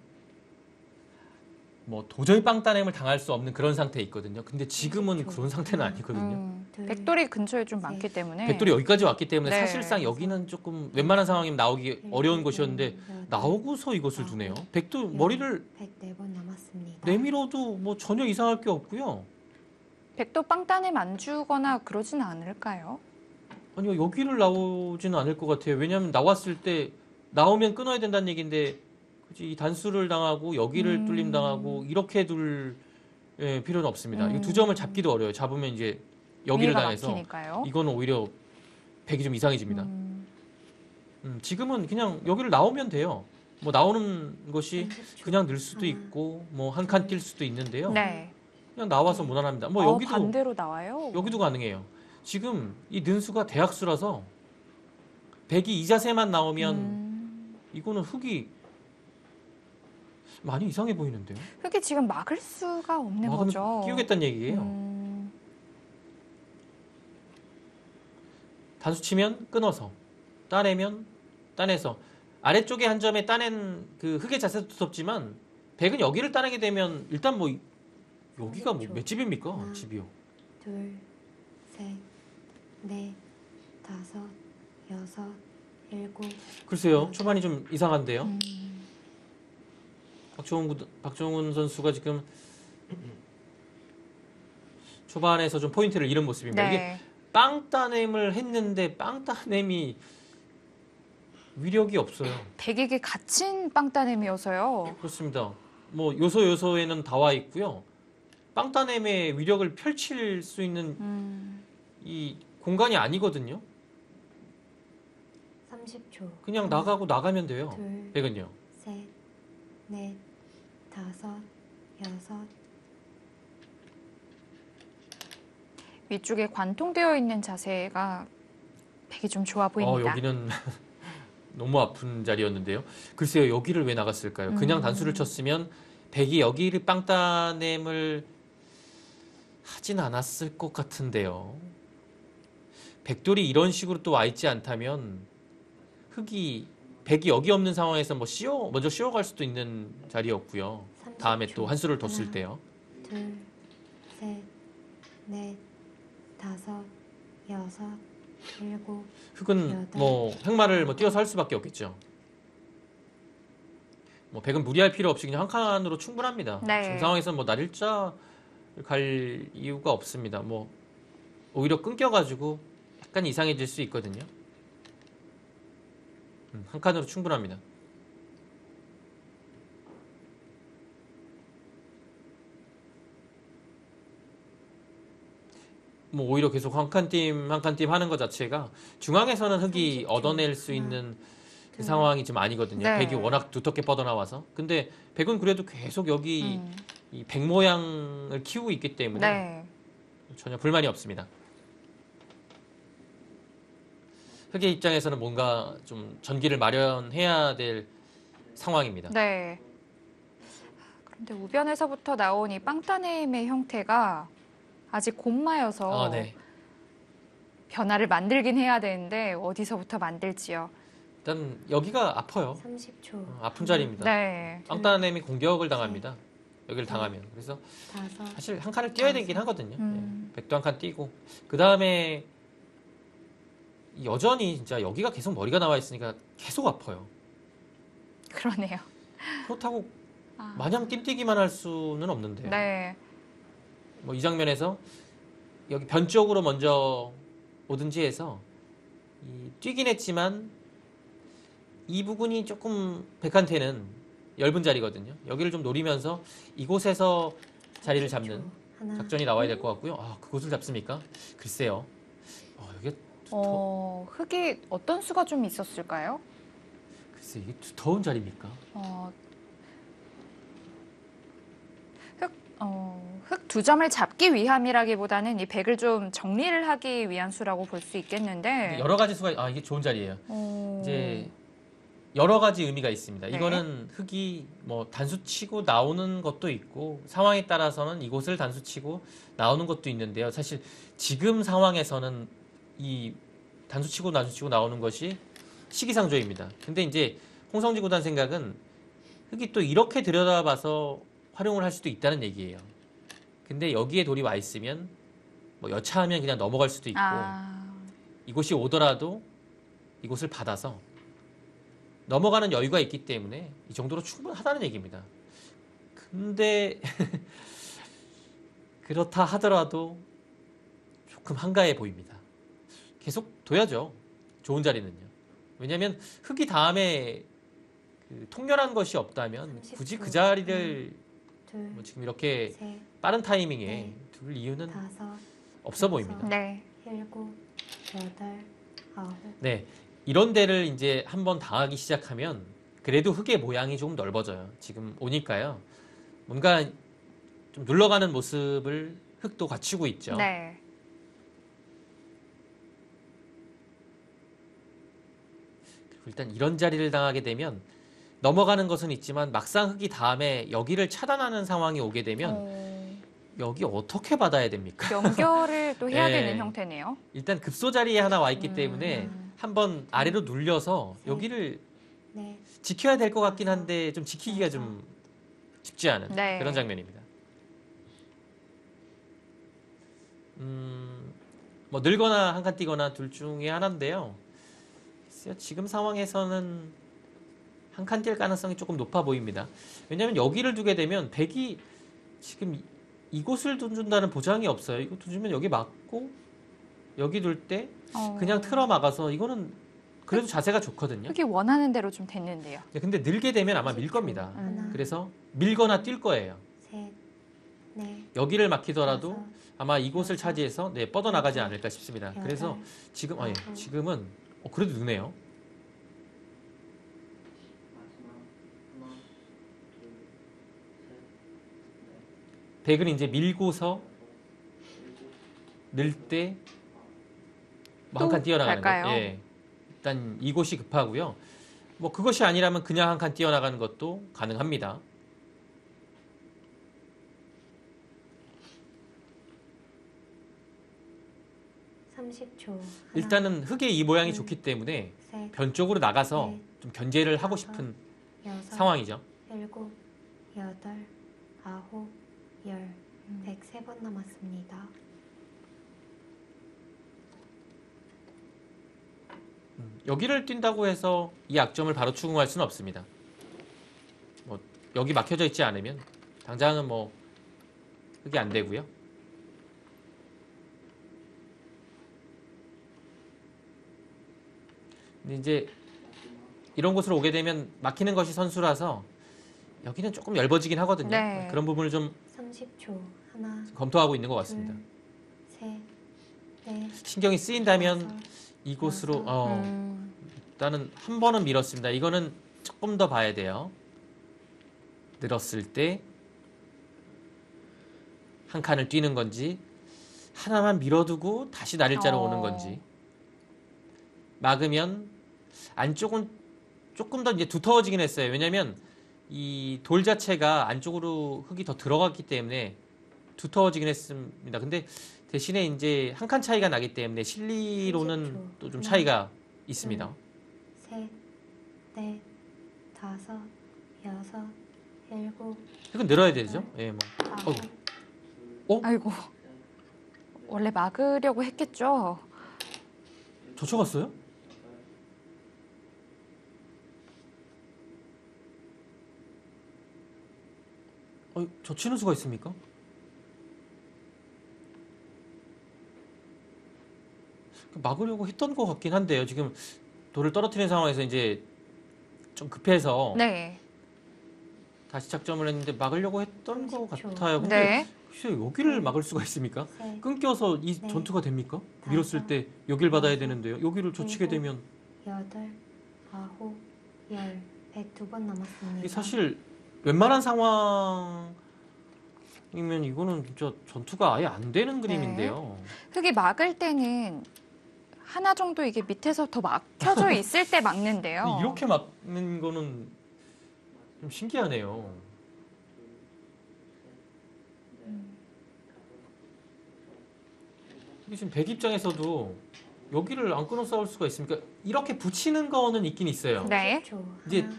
뭐 도저히 빵따냄을 당할 수 없는 그런 상태에 있거든요. 근데 지금은 그런 상태는 아니거든요. 백돌이 근처에 좀 많기 때문에. 백돌이 여기까지 왔기 때문에 네. 사실상 여기는 조금 웬만한 상황이면 나오기 어려운 곳이었는데 나오고서 이것을 두네요. 백도 머리를 104번 남았습니다. 내밀어도 뭐 전혀 이상할 게 없고요. 백도 빵따냄 안 주거나 그러진 않을까요? 아니요, 여기를 나오지는 않을 것 같아요. 왜냐하면 나왔을 때 나오면 끊어야 된다는 얘기인데 그치, 이 단수를 당하고 여기를 뚫림 당하고 이렇게 둘 필요는 없습니다. 이 두 점을 잡기도 어려워요. 잡으면 이제 여기를 위에가 당해서 막히니까요. 이거는 오히려 백이 좀 이상해집니다. 지금은 그냥 여기를 나오면 돼요. 뭐 나오는 것이 그냥 늘 수도 있고 뭐 한 칸 뛸 수도 있는데요. 네. 그냥 나와서 무난합니다. 뭐 여기도 반대로 나와요. 여기도 가능해요. 지금 이 는수가 대학수라서 백이 이 자세만 나오면 이거는 흙이 많이 이상해 보이는데요. 흙이 지금 막을 수가 없는 막으면 거죠. 끼우겠다는 얘기예요. 단수 치면 끊어서 따내면 따내서 아래쪽에 한 점에 따낸 그 흙의 자세도 두텁지만 백은 여기를 따내게 되면 일단 뭐 여기가 뭐 몇 집입니까? 집이요. 둘, 셋, 넷, 다섯, 여섯, 일곱. 글쎄요. 초반이 좀 이상한데요. 박종훈 선수가 지금 초반에서 좀 포인트를 잃은 모습입니다. 네. 이게 빵따냄을 했는데 빵따냄이 위력이 없어요. 백에게 갇힌 빵따냄이어서요. 그렇습니다. 뭐 요소에는 다 와 있고요. 빵따냄의 위력을 펼칠 수 있는 이 공간이 아니거든요. 30초. 그냥 나가고 나가면 돼요. 둘, 백은요. 셋, 넷, 다섯, 여섯. 위쪽에 관통되어 있는 자세가 백이 좀 좋아 보입니다. 여기는 너무 아픈 자리였는데요. 글쎄요, 여기를 왜 나갔을까요? 그냥 단수를 쳤으면 백이 여기를 빵따냄을 하진 않았을 것 같은데요. 백돌이 이런 식으로 또 와 있지 않다면 백이 여기 없는 상황에서 뭐 먼저 씌워갈 수도 있는 자리였고요. 다음에 또 한 수를 뒀을 때요. 둘, 셋, 넷, 다섯, 여섯, 일곱. 흙은 뭐 흑마를 뭐 띄어서 할 수밖에 없겠죠. 뭐 백은 무리할 필요 없이 그냥 한 칸으로 충분합니다. 네. 지금 상황에서는 뭐 날일자 갈 이유가 없습니다. 뭐 오히려 끊겨가지고 약간 이상해질 수 있거든요. 한 칸으로 충분합니다. 뭐 오히려 계속 한 칸 팀 하는 것 자체가 중앙에서는 흙이 얻어낼 수 있는 그 상황이 좀 아니거든요. 네. 백이 워낙 두텁게 뻗어나와서. 근데 백은 그래도 계속 여기 이 백 모양을 키우고 있기 때문에 네. 전혀 불만이 없습니다. 흙의 입장에서는 뭔가 좀 전기를 마련해야 될 상황입니다. 네. 그런데 우변에서부터 나온 이 빵따냄의 형태가 아직 곶마여서 네. 변화를 만들긴 해야 되는데 어디서부터 만들지요. 일단 여기가 아파요. 30초. 아픈 자리입니다. 네. 빵따냄이 공격을 당합니다. 여기를 당하면. 그래서 다섯. 사실 한 칸을 띄어야 되긴 하거든요. 음. 백도 한 칸 띄고 그 다음에 여전히 진짜 여기가 계속 머리가 나와 있으니까 계속 아파요. 그러네요. 그렇다고 마냥 띵뛰기만 할 수는 없는데 네. 뭐 이 장면에서 여기 변 쪽으로 먼저 오든지 해서 뛰긴 했지만 이 부분이 조금 백한테는 얇은 자리거든요. 여기를 좀 노리면서 이곳에서 자리를 잡는 작전이 나와야 될 것 같고요. 그곳을 잡습니까? 글쎄요. 이게 흙이 어떤 수가 좀 있었을까요? 글쎄 이게 두터운 자리입니까? 흙 두 점을 잡기 위함이라기보다는 이 백을 좀 정리를 하기 위한 수라고 볼 수 있겠는데. 여러 가지 수가 이게 좋은 자리예요. 이제 여러 가지 의미가 있습니다. 네. 이거는 흙이 뭐 단수 치고 나오는 것도 있고 상황에 따라서는 이곳을 단수 치고 나오는 것도 있는데요. 사실 지금 상황에서는 이 단수 치고 단수 치고 나오는 것이 시기상조입니다. 근데 이제 홍성지 구단 생각은 흙이 또 이렇게 들여다봐서 활용을 할 수도 있다는 얘기예요. 근데 여기에 돌이 와 있으면 뭐 여차하면 그냥 넘어갈 수도 있고 이곳이 오더라도 이곳을 받아서 넘어가는 여유가 있기 때문에 이 정도로 충분하다는 얘기입니다. 근데 그렇다 하더라도 조금 한가해 보입니다. 계속 둬야죠. 좋은 자리는요. 왜냐하면 흙이 다음에 통렬한 것이 없다면 굳이 그 자리를 뭐 지금 이렇게 빠른 타이밍에 둘 이유는 없어 보입니다. 네. 7, 8, 9. 네, 이런 데를 이제 한번 당하기 시작하면 그래도 흙의 모양이 조금 넓어져요. 지금 오니까요. 뭔가 좀 눌러가는 모습을 흙도 갖추고 있죠. 네. 그리고 일단 이런 자리를 당하게 되면 넘어가는 것은 있지만 막상 흙이 다음에 여기를 차단하는 상황이 오게 되면 여기 어떻게 받아야 됩니까? 연결을 또 해야 네. 되는 형태네요. 일단 급소 자리에 하나 와 있기 때문에 한번 아래로 눌려서 여기를 네. 지켜야 될 것 같긴 한데 좀 지키기가 좀 쉽지 않은 네. 그런 장면입니다. 뭐 늘거나 한 칸 뛰거나 둘 중에 하나인데요. 글쎄요, 지금 상황에서는 한 칸 뛸 가능성이 조금 높아 보입니다. 왜냐하면 여기를 두게 되면 백이 지금 이곳을 둔다는 보장이 없어요. 이거 두면 여기 맞고 여기 둘 때 그냥 틀어 막아서 이거는 그래도 자세가 좋거든요. 흙이 원하는 대로 좀 됐는데요. 근데 늘게 되면 아마 밀 겁니다. 그래서 밀거나 뛸 거예요. 셋, 넷, 여기를 막히더라도 다섯, 아마 이곳을 차지해서 뻗어나가지 않을까 싶습니다. 여덟, 그래서 지금 아홉. 지금은 그래도 느네요. 백을 이제 밀고서 늘 때 한 칸 뛰어나가는 갈까요? 거. 예. 일단 이곳이 급하고요. 뭐 그것이 아니라면 그냥 한 칸 뛰어나가는 것도 가능합니다. 일단은 흙의 이 모양이 좋기 때문에 셋, 변 쪽으로 나가서 넷, 좀 견제를 하고 다섯, 싶은 여섯, 상황이죠. 7, 8, 9, 10. 103번 남았습니다. 여기를 뛴다고 해서 이 약점을 바로 추궁할 수는 없습니다. 뭐 여기 막혀져 있지 않으면 당장은 뭐 흙이 안 되고요. 근데 이제 이런 곳으로 오게 되면 막히는 것이 선수라서 여기는 조금 넓어지긴 하거든요. 네. 그런 부분을 좀 30초. 하나, 검토하고 있는 것 같습니다. 셋, 넷, 신경이 쓰인다면 다섯, 이곳으로 음. 일단은 한 번은 밀었습니다. 이거는 조금 더 봐야 돼요. 늘었을 때 한 칸을 뛰는 건지 하나만 밀어두고 다시 날일자로 오는 건지 막으면 안쪽은 조금 더 이제 두터워지긴 했어요. 왜냐하면 이 돌 자체가 안쪽으로 흙이 더 들어갔기 때문에 두터워지긴 했습니다. 근데 대신에 이제 한 칸 차이가 나기 때문에 실리로는 또 좀 차이가 있습니다. 셋, 넷, 다섯, 여섯, 일곱, 흙은 늘어야 되죠. 예, 뭐. 아홉. 아이고. 원래 막으려고 했겠죠. 젖혀갔어요? 젖히는 수가 있습니까? 막으려고 했던 것 같긴 한데요. 지금 돌을 떨어뜨리는 상황에서 이제 좀 급해서 네. 다시 착점을 했는데 막으려고 했던 것 30초. 같아요. 근데 네. 글쎄요, 여기를 막을 수가 있습니까? 세, 끊겨서 이 네. 전투가 됩니까? 다섯, 밀었을 때 여길 받아야 여섯, 되는데요. 여기를 젖히게 일곱, 되면 여덟, 아홉, 열. 102번 남았습니다. 이게 사실 웬만한 상황이면 이거는 진짜 전투가 아예 안 되는 그림인데요. 흙이 막을 때는 하나 정도 이게 밑에서 더 막혀져 있을 때 막는데요. 근데 이렇게 막는 거는 좀 신기하네요. 이게 지금 백 입장에서도 여기를 안 끊어 싸울 수가 있습니까? 이렇게 붙이는 거는 있긴 있어요. 네. 30초. 이제 하나,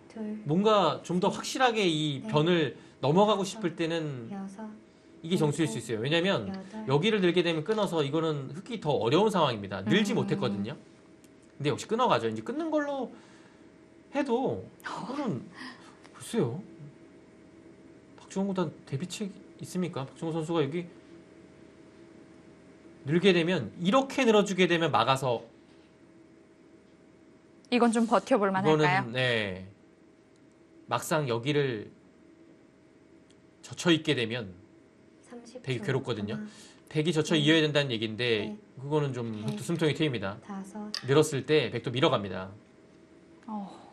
둘, 뭔가 좀 더 확실하게 이 네. 변을 넘어가고 싶을 때는 여섯, 이게 정수일 수 있어요. 왜냐하면 여덟, 여기를 늘게 되면 끊어서 이거는 흙이 더 어려운 상황입니다. 늘지 못했거든요. 근데 역시 끊어가죠. 이제 끊는 걸로 해도 이거는 글쎄요. 박주홍 구단 대비책 있습니까? 박주홍 선수가 여기 늘게 되면 이렇게 늘어주게 되면 막아서 이건 좀 버텨볼 만할까요? 이거는 네 막상 여기를 젖혀 있게 되면 30초. 되게 괴롭거든요. 하나, 백이 젖혀 이어야 된다는 얘기인데 네. 그거는 좀 흙도 숨통이 트입니다. 다섯, 늘었을 때 백도 밀어갑니다. 어,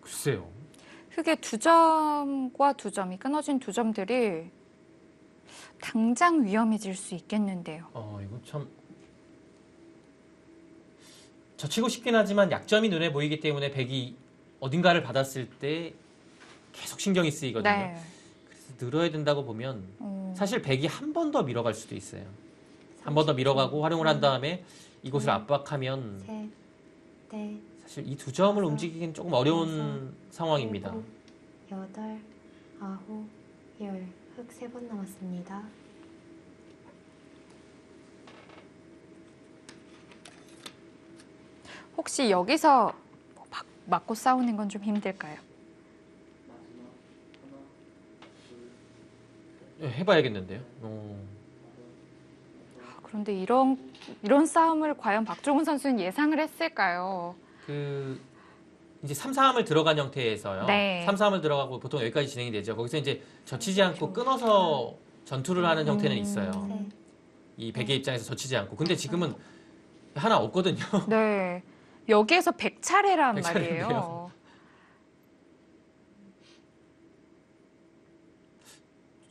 글쎄요. 흙의 두 점과 두 점이 끊어진 두 점들이 당장 위험해질 수 있겠는데요. 이거 참 젖히고 싶긴 하지만 약점이 눈에 보이기 때문에 백이 어딘가를 받았을 때 계속 신경이 쓰이거든요. 네. 그래서 늘어야 된다고 보면 사실 백이 한 번 더 밀어갈 수도 있어요. 한 번 더 밀어가고 활용을 한 다음에 이곳을 압박하면 셋, 넷, 사실 이 두 점을 움직이기는 조금 어려운 상황입니다. 일곱, 여덟, 아홉, 열. 흙 3번 남았습니다. 혹시 여기서 맞고 싸우는 건 좀 힘들까요? 해봐야겠는데요. 그런데 이런 싸움을 과연 박종훈 선수는 예상을 했을까요? 이제 3-4함을 들어간 형태에서요. 네. 3-4함을 들어가고 보통 여기까지 진행이 되죠. 거기서 이제 젖히지 않고 끊어서 전투를 하는 형태는 있어요. 셋, 이 백의 입장에서 젖히지 않고. 근데 지금은 하나 없거든요. 네. 여기에서 100차례란 100 차례인데요. 말이에요.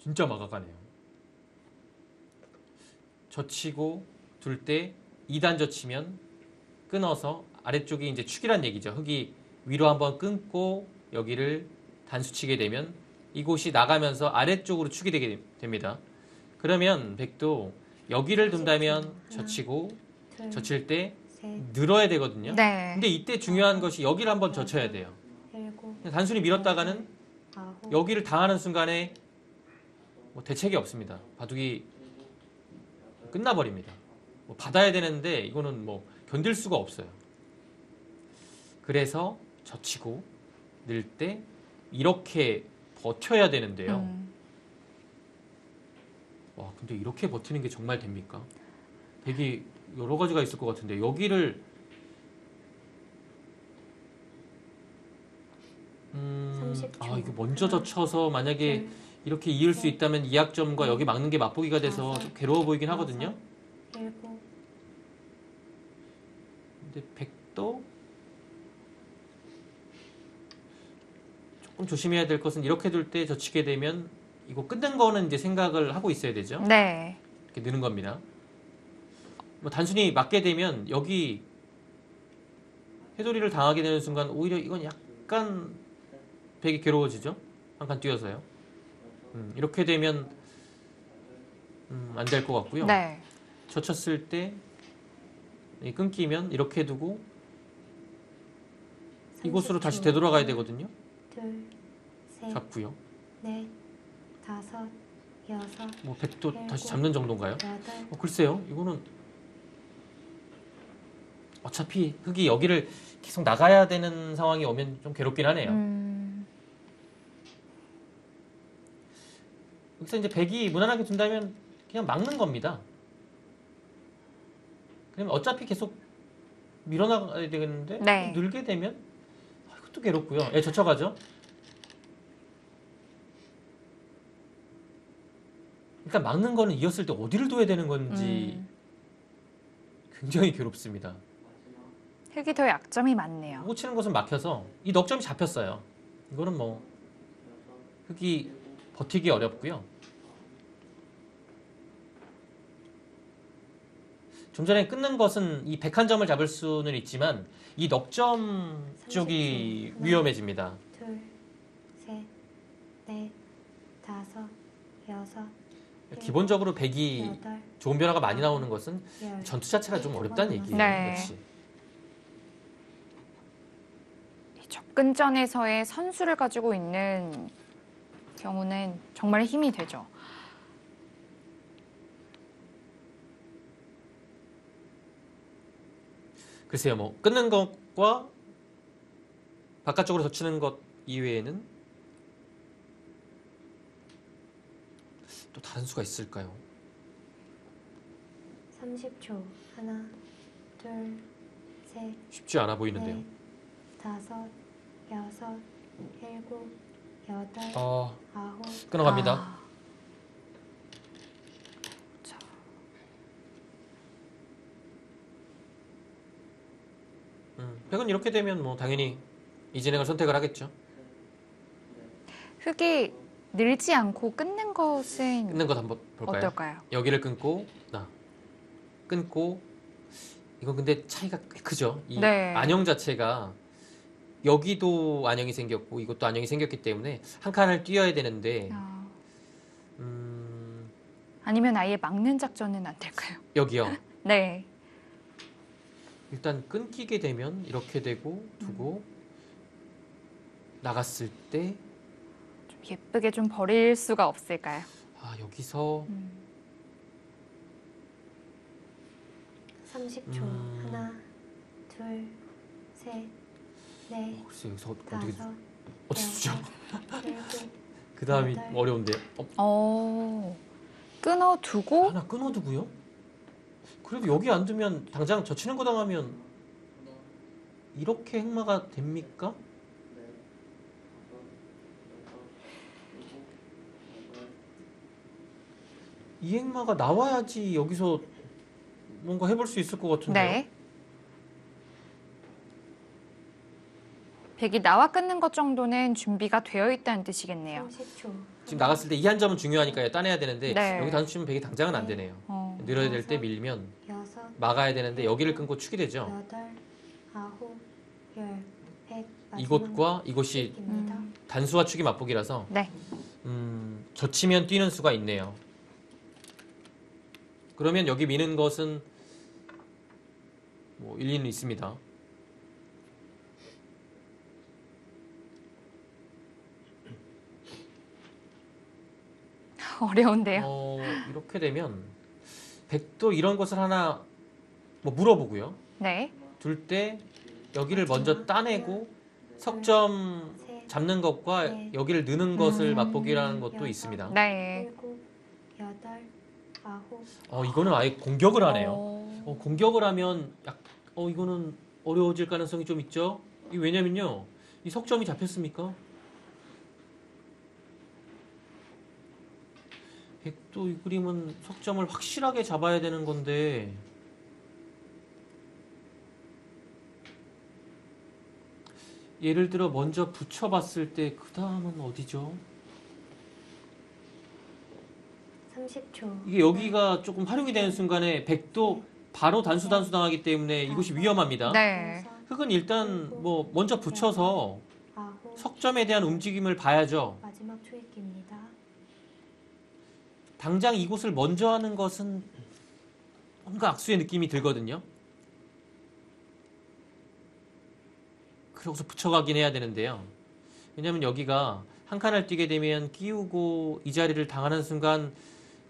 진짜 막아가네요. 젖히고 둘 때 2단 젖히면 끊어서 아래쪽이 이제 축이란 얘기죠. 흙이 위로 한번 끊고 여기를 단수치게 되면 이곳이 나가면서 아래쪽으로 축이 되게 됩니다. 그러면 백도 여기를 둔다면 젖히고 둘, 젖힐 때 셋, 늘어야 되거든요. 네. 근데 이때 중요한 것이 여기를 한번 젖혀야 돼요. 일곱, 그냥 단순히 밀었다가는 아홉, 여기를 당하는 순간에 뭐 대책이 없습니다. 바둑이 끝나버립니다. 뭐 받아야 되는데 이거는 뭐 견딜 수가 없어요. 그래서 젖히고 늘 때 이렇게 버텨야 되는데요. 와, 근데 이렇게 버티는 게 정말 됩니까? 백이 여러 가지가 있을 것 같은데 여기를 30초. 이거 먼저 젖혀서 만약에 이렇게 이을 수 있다면 이 약점과 여기 막는 게 맛보기가 돼서 좀 괴로워 보이긴 하거든요. 일곱, 근데 백도 조금 조심해야 될 것은 이렇게 둘 때 젖히게 되면 이거 끝낸 거는 이제 생각을 하고 있어야 되죠. 네. 이렇게 느는 겁니다. 뭐 단순히 맞게 되면 여기 해돌이를 당하게 되는 순간 오히려 이건 약간 백이 괴로워지죠. 한 칸 뛰어서요. 이렇게 되면 안 될 것 같고요. 네. 젖혔을 때 끊기면 이렇게 두고 이곳으로 30초. 다시 되돌아가야 되거든요. 둘, 셋, 잡고요. 넷, 다섯, 여섯, 뭐 백도 일곱, 다시 잡는 정도인가요? 여덟, 글쎄요. 이거는 어차피 흙이 여기를 계속 나가야 되는 상황이 오면 좀 괴롭긴 하네요. 여기서 이제 백이 무난하게 둔다면 그냥 막는 겁니다. 그러면 어차피 계속 밀어나가야 되겠는데 네. 늘게 되면 이것도 괴롭고요. 예, 젖혀가죠. 일단 막는 거는 이었을 때 어디를 둬야 되는 건지 굉장히 괴롭습니다. 흙이 더 약점이 많네요. 못 치는 것은 막혀서 이 넉점이 잡혔어요. 이거는 뭐 흙이 버티기 어렵고요. 좀 전에 끊는 것은 이 101점을 잡을 수는 있지만 이 넉점 쪽이 30초. 위험해집니다. 둘, 셋, 넷, 다섯, 여섯, 기본적으로 100이 여덟, 좋은 변화가 많이 나오는 것은 열. 전투 자체가 좀 어렵다는 얘기예요. 네. 역시. 이 접근전에서의 선수를 가지고 있는 경우는 정말 힘이 되죠. 글쎄요, 뭐 끊는 것과 바깥쪽으로 젖히는 것 이외에는 또 다른 수가 있을까요? 30초. 하나, 둘, 셋, 쉽지 않아 보이는데요. 넷, 다섯, 여섯, 일곱, 여덟, 아, 아홉, 끊어갑니다. 아, 백은 이렇게 되면 뭐 당연히 이 진행을 선택을 하겠죠. 흙이 늘지 않고 끊는 것은 끊는 것 한번 볼까요? 어떨까요? 여기를 끊고 끊고 이건 근데 차이가 꽤 크죠. 이 네. 안형 자체가 여기도 안형이 생겼고 이것도 안형이 생겼기 때문에 한 칸을 띄어야 되는데 아, 음, 아니면 아예 막는 작전은 안 될까요? 여기요. 네. 일단 끊기게 되면 이렇게 되고 두고 나갔을 때 좀 예쁘게 좀 버릴 수가 없을까요? 여기서 30초. 하나, 둘, 셋, 넷, 글쎄 여기서 어떻게 다섯, 주죠? 일곱, 그 다음이 여덟. 어려운데 끊어두고 하나 끊어두고요? 그래도 여기 안 두면 당장 젖히는 거 당하면 이렇게 흑마가 됩니까? 이 흑마가 나와야지 여기서 뭔가 해볼 수 있을 것 같은데요. 네. 백이 나와 끊는 것 정도는 준비가 되어 있다는 뜻이겠네요. 30초. 지금 나갔을 때 이 한 점은 중요하니까요. 따내야 되는데 네. 여기 단수 치면 백이 당장은 안 되네요. 늘어야 될 때 밀면 여섯, 막아야 되는데 여기를 끊고 축이 되죠. 여덟, 아홉, 열, 백. 이곳과 이곳이 입니다. 단수와 축이 맞보기라서 네. 젖히면 뛰는 수가 있네요. 그러면 여기 미는 것은 뭐 일리는 있습니다. 어려운데요. 이렇게 되면 백도 이런 것을 하나 뭐 물어보고요. 네. 둘 때 여기를 먼저 따내고 석점 셋, 잡는 것과 네. 여기를 느는 것을 맛보기라는 것도 있습니다. 네. 일곱, 여덟, 아홉, 이거는 아예 공격을 하네요. 어, 공격을 하면 이거는 어려워질 가능성이 좀 있죠. 왜냐면요, 이 석점이 잡혔습니까? 백도 이 그림은 석점을 확실하게 잡아야 되는 건데 예를 들어 먼저 붙여봤을 때 그 다음은 어디죠? 30초. 이게 여기가 조금 활용이 되는 순간에 백도 바로 단수 당하기 때문에 이것이 위험합니다. 네. 흙은 일단 뭐 먼저 붙여서 아홉, 석점에 대한 움직임을 봐야죠. 마지막 초읽기입니다. 당장 이곳을 먼저 하는 것은 뭔가 악수의 느낌이 들거든요. 그러고서 붙여가긴 해야 되는데요. 왜냐하면 여기가 한 칸을 뛰게 되면 끼우고 이 자리를 당하는 순간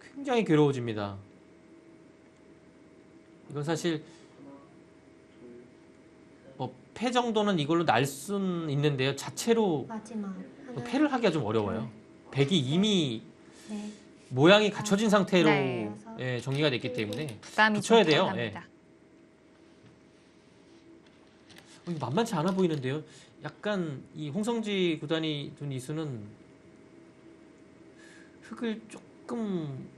굉장히 괴로워집니다. 이건 사실 뭐 패 정도는 이걸로 날 수는 있는데요. 자체로 마지막. 하나, 패를 하기가 좀 어려워요. 백이 이미 넷, 모양이 갖춰진 상태로 네. 정리가 됐기 때문에 부담이 붙여야 좀 돼요. 덜합니다. 이거 만만치 않아 보이는데요. 약간 이 홍성지 구단이 둔 이수는 흙을 조금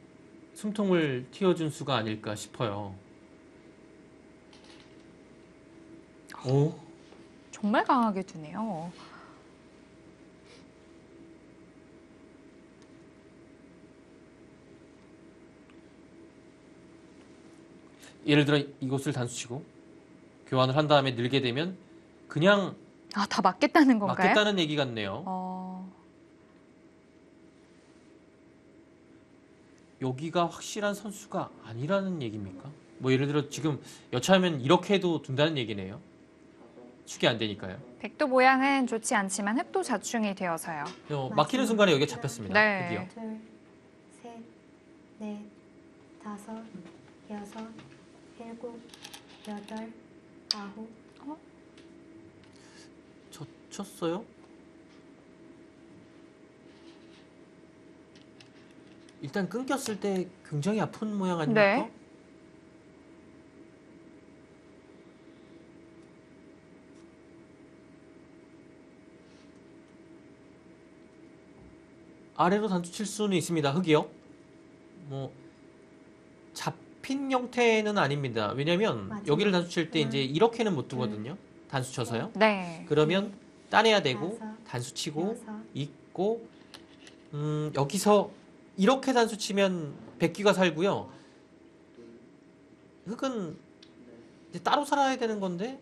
숨통을 틔워준 수가 아닐까 싶어요. 오, 정말 강하게 두네요. 예를 들어 이곳을 단수치고 교환을 한 다음에 늘게 되면 그냥 아, 다 맞겠다는 건가요? 맞겠다는 얘기 같네요. 여기가 확실한 선수가 아니라는 얘기입니까? 뭐 예를 들어 지금 여차하면 이렇게 해도 둔다는 얘기네요. 축이 안 되니까요. 백도 모양은 좋지 않지만 흙도 자충이 되어서요. 막히는 순간에 여기가 잡혔습니다. 네. 드디어. 둘, 셋, 넷, 다섯, 여섯, 일곱, 여덟, 아홉. 쳤어요? 일단 끊겼을 때 굉장히 아픈 모양 아닙니까? 네. 아래로 단수 칠 수는 있습니다. 흙이요. 뭐 잡힌 형태는 아닙니다. 왜냐면 맞아요. 여기를 단수 칠 때 이제 이렇게는 못 두거든요. 단수 쳐서요. 네. 그러면 따내야 되고 다섯, 단수 치고 여섯, 있고 여기서 이렇게 단수 치면 백기가 살고요. 흙은 이제 따로 살아야 되는 건데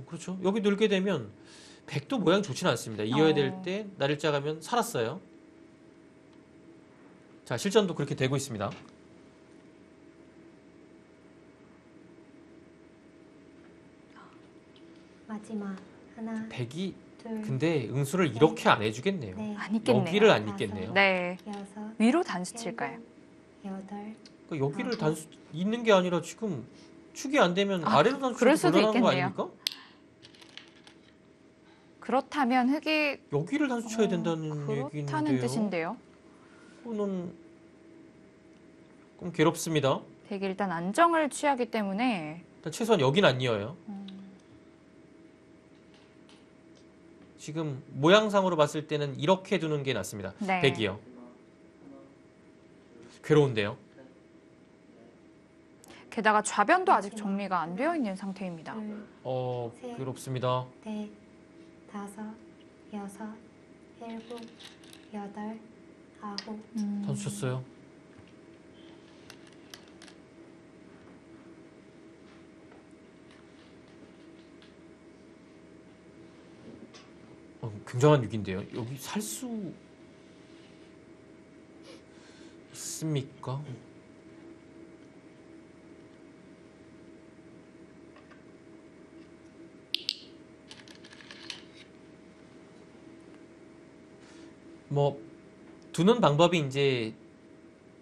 그렇죠. 여기 늘게 되면 백도 모양 좋지는 않습니다. 이어야 될 때 날일자 가면 살았어요. 자, 실전도 그렇게 되고 있습니다. 마지막 하나, 백이 둘, 근데 응수를 이렇게 안 해주겠네요. 넷, 안 있겠네요. 여기를 안 있겠네요. 네. 여섯, 위로 단수 칠까요? 일곱, 여덟. 그러니까 여기를 단수 있는 게 아니라 지금 축이 안 되면 아래로 단수 그럴 치면 수도 곤란한 거 있겠네요. 아닙니까? 그렇다면 흙이 여기를 단수 쳐야 된다는 그렇다는 얘기인데요. 뜻인데요. 그거는 좀 괴롭습니다. 백이 일단 안정을 취하기 때문에 일단 최소한 여긴 안 이어요. 지금 모양상으로 봤을 때는 이렇게 두는 게 낫습니다. 네. 백이요. 괴로운데요. 게다가 좌변도 아직 정리가 안 되어 있는 상태입니다. 둘, 괴롭습니다. 넷, 다섯, 여섯, 일곱, 여덟, 아홉. 단수 쳤어요. 굉장한 위기인데요. 여기 살 수 있습니까? 뭐 두는 방법이 이제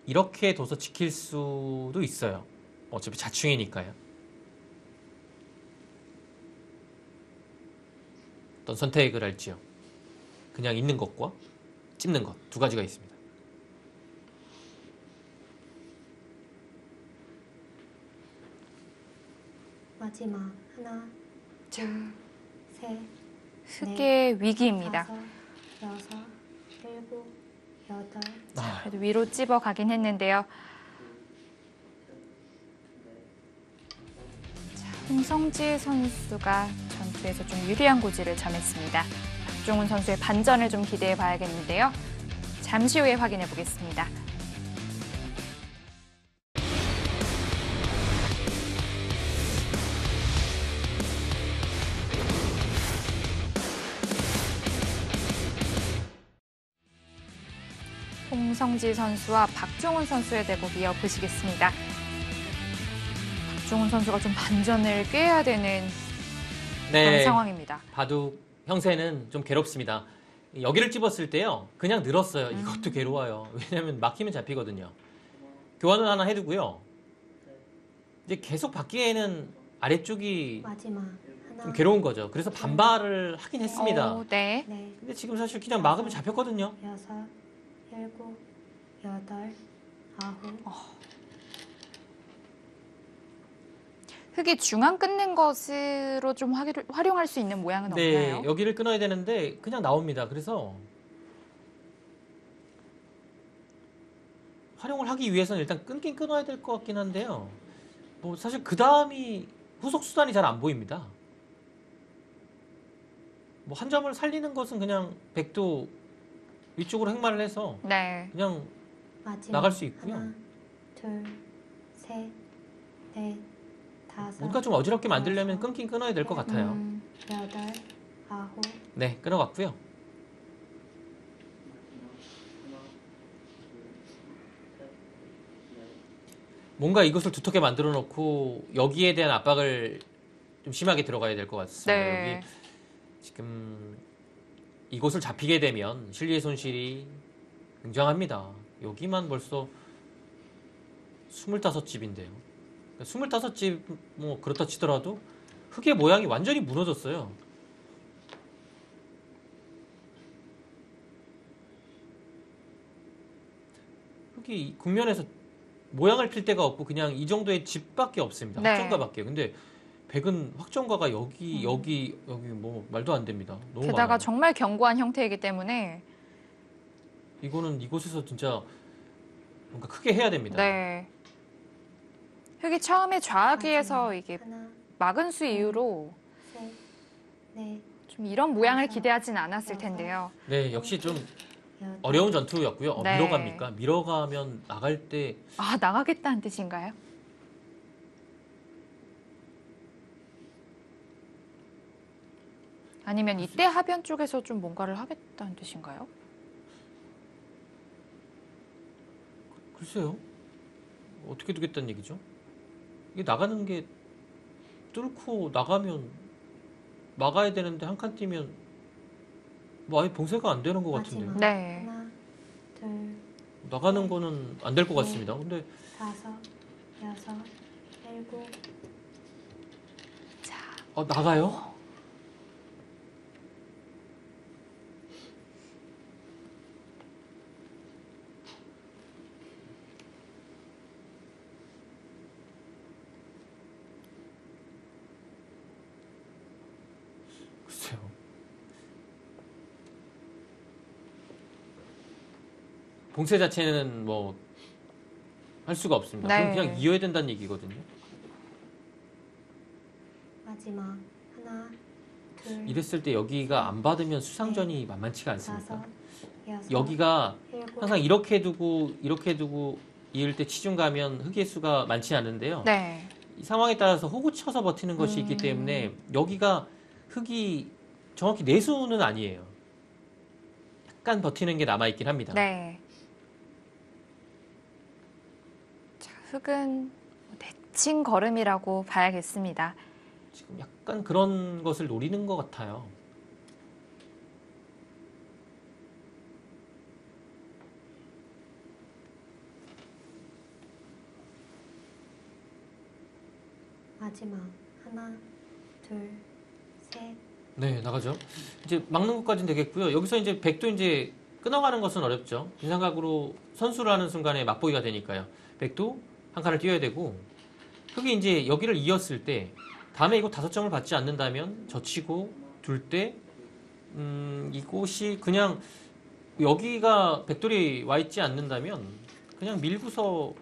이렇게 둬서 지킬 수도 있어요. 어차피 자충이니까요. 어떤 선택을 할지요. 그냥 있는 것과 찝는 것 두 가지가 있습니다. 마지막 하나, 둘, 셋, 흙의 위기입니다. 다섯, 여섯, 일곱, 여덟. 그래도 위로 찝어 가긴 했는데요. 자, 홍성지 선수가 전투에서 좀 유리한 고지를 점했습니다. 박종훈 선수의 반전을 좀 기대해 봐야겠는데요. 잠시 후에 확인해 보겠습니다. 홍성지 선수와 박종훈 선수의 대국 이어보시겠습니다. 박종훈 선수가 좀 반전을 꾀해야 되는 그런 상황입니다. 바둑 형세는 좀 괴롭습니다. 여기를 찝었을 때요. 그냥 늘었어요. 이것도 괴로워요. 왜냐하면 막히면 잡히거든요. 교환을 하나 해두고요. 이제 계속 받기에는 아래쪽이 마지막 하나, 좀 괴로운 거죠. 그래서 반발을 하긴 했습니다. 네. 넷, 근데 지금 사실 그냥 막으면 잡혔거든요. 여섯, 일곱, 여덟, 아홉. 흙이 중앙 끊는 것으로 좀 활용할 수 있는 모양은 네, 없나요? 여기를 끊어야 되는데 그냥 나옵니다. 그래서 활용을 하기 위해서는 일단 끊긴 끊어야 될 것 같긴 한데요. 뭐 사실 그 다음이 후속 수단이 잘 안 보입니다. 뭐 한 점을 살리는 것은 그냥 백도 위쪽으로 획마를 해서 네. 그냥 마지막 나갈 수 있고요. 하나, 둘, 셋, 넷, 다섯, 뭔가 좀 어지럽게 만들려면 끊긴 끊어야 될 것 같아요. 여덟, 아홉, 네, 끊어갔고요. 뭔가 이것을 두텁게 만들어 놓고 여기에 대한 압박을 좀 심하게 들어가야 될 것 같습니다. 네. 여기 지금 이곳을 잡히게 되면 실리의 손실이 굉장합니다. 여기만 벌써 25집인데요. 25집 뭐 그렇다 치더라도 흙의 모양이 완전히 무너졌어요. 흙이 국면에서 모양을 필 데가 없고 그냥 이 정도의 집밖에 없습니다. 네. 확정가밖에. 근데 백은 확정가가 여기 뭐 말도 안 됩니다. 너무 게다가 많아요. 정말 견고한 형태이기 때문에 이거는 이곳에서 진짜 뭔가 크게 해야 됩니다. 네. 흙이 처음에 좌악위에서 이게 하나, 막은 수 이후로 셋, 넷, 좀 이런 모양을 기대하진 않았을 텐데요. 네, 역시 좀 여덟, 어려운 전투였고요. 네. 밀어갑니까? 밀어가면 나갈 때 아, 나가겠다는 뜻인가요? 아니면 이때 하변 쪽에서 좀 뭔가를 하겠다는 뜻인가요? 글쎄요. 어떻게 두겠다는 얘기죠? 이게 나가는 게 뚫고 나가면 막아야 되는데 한 칸 뛰면 뭐 아예 봉쇄가 안 되는 것 같은데요. 마지막 네. 하나, 둘, 나가는 거는 안 될 것 같습니다. 근데 다섯, 여섯, 일곱, 나가요? 글쎄요. 봉쇄 자체는 뭐 할 수가 없습니다. 네. 그럼 그냥 이어야 된다는 얘기거든요. 마지막 하나, 둘, 이랬을 때 여기가 안 받으면 수상전이 만만치가 않습니다. 다섯, 여섯, 여기가 일곱, 항상 이렇게 두고 이을 때 치중 가면 흙의 수가 많지 않은데요. 네. 이 상황에 따라서 호구 쳐서 버티는 것이 있기 때문에 여기가 흙이 정확히 내수는 아니에요. 약간 버티는 게 남아있긴 합니다. 네. 자, 흙은 대칭 걸음이라고 봐야겠습니다. 지금 약간 그런 것을 노리는 것 같아요. 마지막 하나, 둘, 셋, 네, 나가죠. 이제 막는 것까지는 되겠고요. 여기서 이제 백도 이제 끊어가는 것은 어렵죠. 빈삼각으로 선수를 하는 순간에 맛보기가 되니까요. 백도 한 칸을 띄어야 되고 흙이 이제 여기를 이었을 때 다음에 이거 5점을 받지 않는다면 젖히고 둘 때 이곳이 그냥 여기가 백돌이 와 있지 않는다면 그냥 밀고서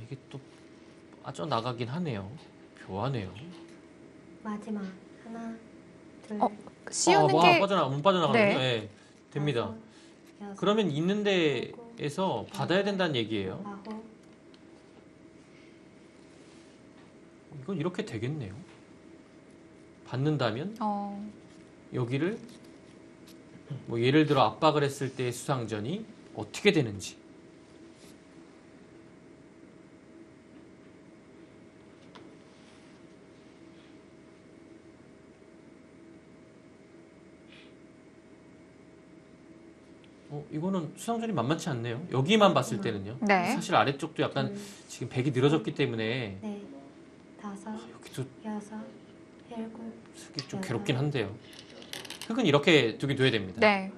이게 또 빠져나가긴 하네요. 묘하네요. 마지막 하나, 둘, 씌우는 못 게 빠져나가는군요. 네. 네, 됩니다. 다섯, 여섯, 그러면 있는 데에서 받아야 된다는 얘기예요. 아홉, 이건 이렇게 되겠네요. 받는다면 여기를 뭐 예를 들어 압박을 했을 때의 수상전이 어떻게 되는지. 이거는 수상전이 만만치 않네요. 여기만 봤을 때는요. 네. 사실 아래쪽도 약간 둘, 지금 백이 늘어졌기 때문에 넷, 다섯, 여기도 여섯, 일곱, 흙이 좀 괴롭긴 한데요. 흙은 이렇게 두긴 둬야 됩니다. 네.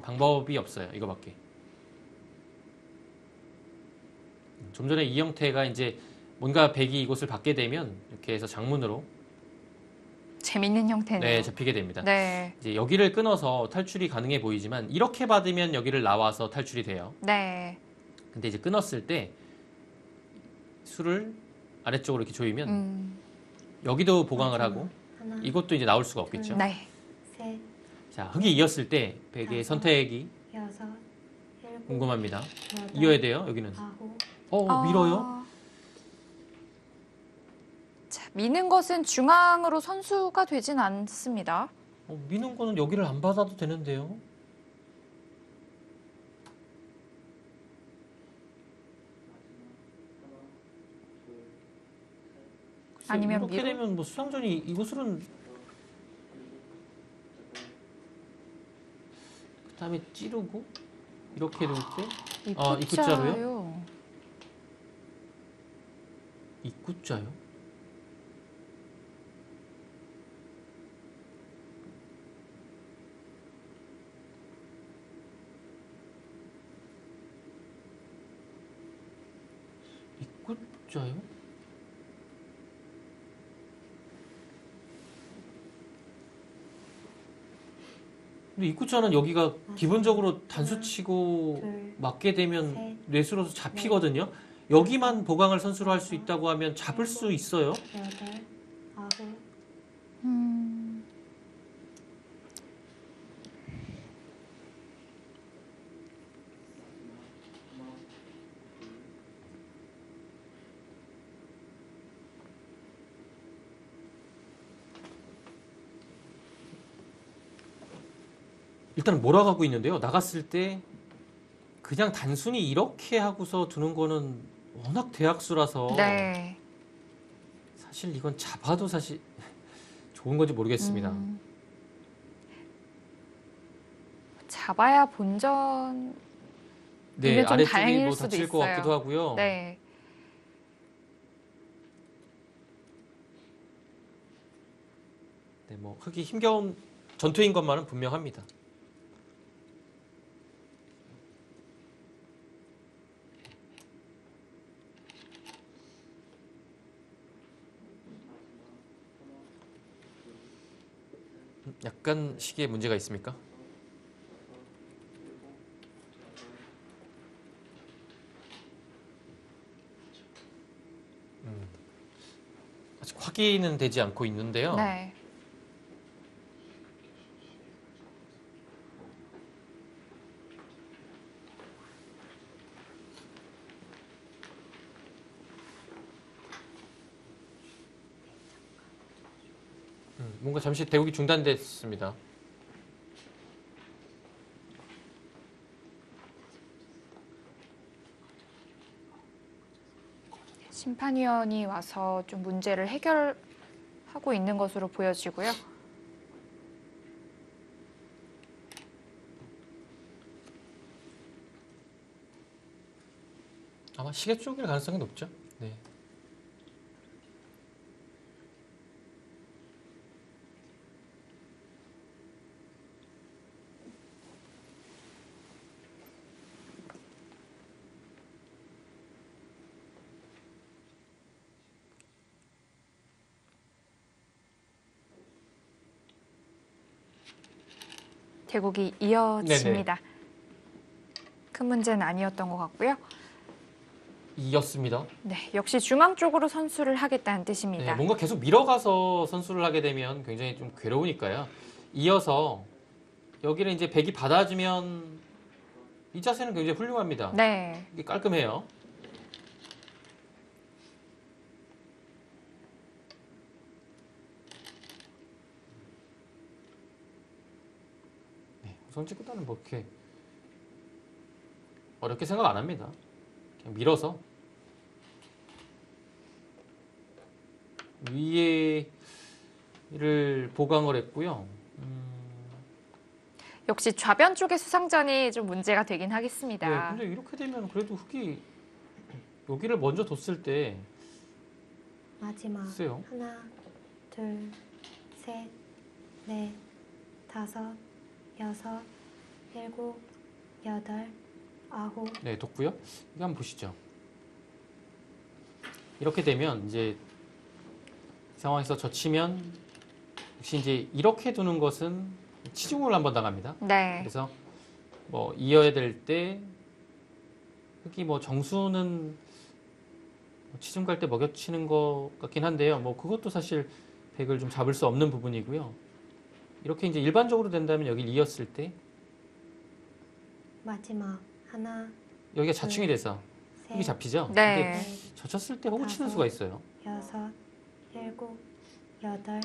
방법이 없어요. 이거밖에. 좀 전에 이영태가 이제 뭔가 백이 이곳을 받게 되면 이렇게 해서 장문으로 재밌는 형태네요. 네, 잡히게 됩니다. 네. 이제 여기를 끊어서 탈출이 가능해 보이지만 이렇게 받으면 여기를 나와서 탈출이 돼요. 네. 근데 이제 끊었을 때 수를 아래쪽으로 이렇게 조이면 여기도 보강을 하고 하나, 이것도 이제 나올 수가 없겠죠. 네. 셋, 자, 흙이 이었을 때 백의 선택이 여섯, 일곱, 궁금합니다. 여덟, 이어야 돼요, 여기는. 아홉, 밀어요? 자, 미는 것은 중앙으로 선수가 되진 않습니다. 미는 거는 여기를 안 받아도 되는데요. 글쎄, 아니면 이렇게 밀어? 되면 뭐 수상전이 이곳으로는 그다음에 찌르고 이렇게 놓을 때 입구자로요? 입구자요? 입구자요? 근데 입구자는 여기가 기본적으로 단수치고 둘, 맞게 되면 셋, 뇌수로서 잡히거든요. 여기만 보강을 선수로 할 수 있다고 하면 잡을 수 있어요. 여덟, 아홉, 일단 몰아가고 있는데요. 나갔을 때 그냥 단순히 이렇게 하고서 두는 거는 워낙 대학수라서 네. 사실 이건 잡아도 사실 좋은 건지 모르겠습니다. 잡아야 본전. 네, 이게 좀 아래쪽이 다행일 뭐 수도 다칠 것 있어요. 같기도 하고요. 네. 네, 뭐 흙이 힘겨운 전투인 것만은 분명합니다. 약간 시기에 문제가 있습니까? 아직 확인은 되지 않고 있는데요. 네. 뭔가 잠시 대국이 중단됐습니다. 심판위원이 와서 좀 문제를 해결하고 있는 것으로 보여지고요. 아마 시계 쪽일 가능성이 높죠. 네. 대국이 이어집니다. 큰 문제는 아니었던 것 같고요. 이었습니다. 네, 역시 중앙 쪽으로 선수를 하겠다는 네, 뜻입니다. 뭔가 계속 밀어가서 선수를 하게 되면 굉장히 좀 괴로우니까요. 이어서 여기를 이제 백이 받아주면 이 자세는 굉장히 훌륭합니다. 네. 이게 깔끔해요. 네, 우선 찍고다는 뭐 이렇게 어렵게 생각 안 합니다. 그냥 밀어서 위에를 보강을 했고요. 역시 좌변 쪽의 수상전이 좀 문제가 되긴 네, 하겠습니다. 근데 이렇게 되면 그래도 흙이 여기를 먼저 뒀을 때 마지막 글쎄요. 하나, 둘, 셋, 넷, 다섯, 여섯, 일곱, 여덟, 아홉, 네, 뒀고요. 이거 한번 보시죠. 이렇게 되면 이제 이 상황에서 젖히면 역시 이제 이렇게 두는 것은 치중을 한번 당합니다. 네. 그래서 뭐 이어야 될 때 흑이 뭐 정수는 치중 갈 때 먹여치는 것 같긴 한데요. 뭐 그것도 사실 백을 좀 잡을 수 없는 부분이고요. 이렇게 이제 일반적으로 된다면 여기 이었을 때 마지막 하나, 여기가 자충이 돼서 셋, 흑이 잡히죠. 네. 근데 젖혔을 때 호구 치는 수가 있어요. 여섯, 일곱, 여덟,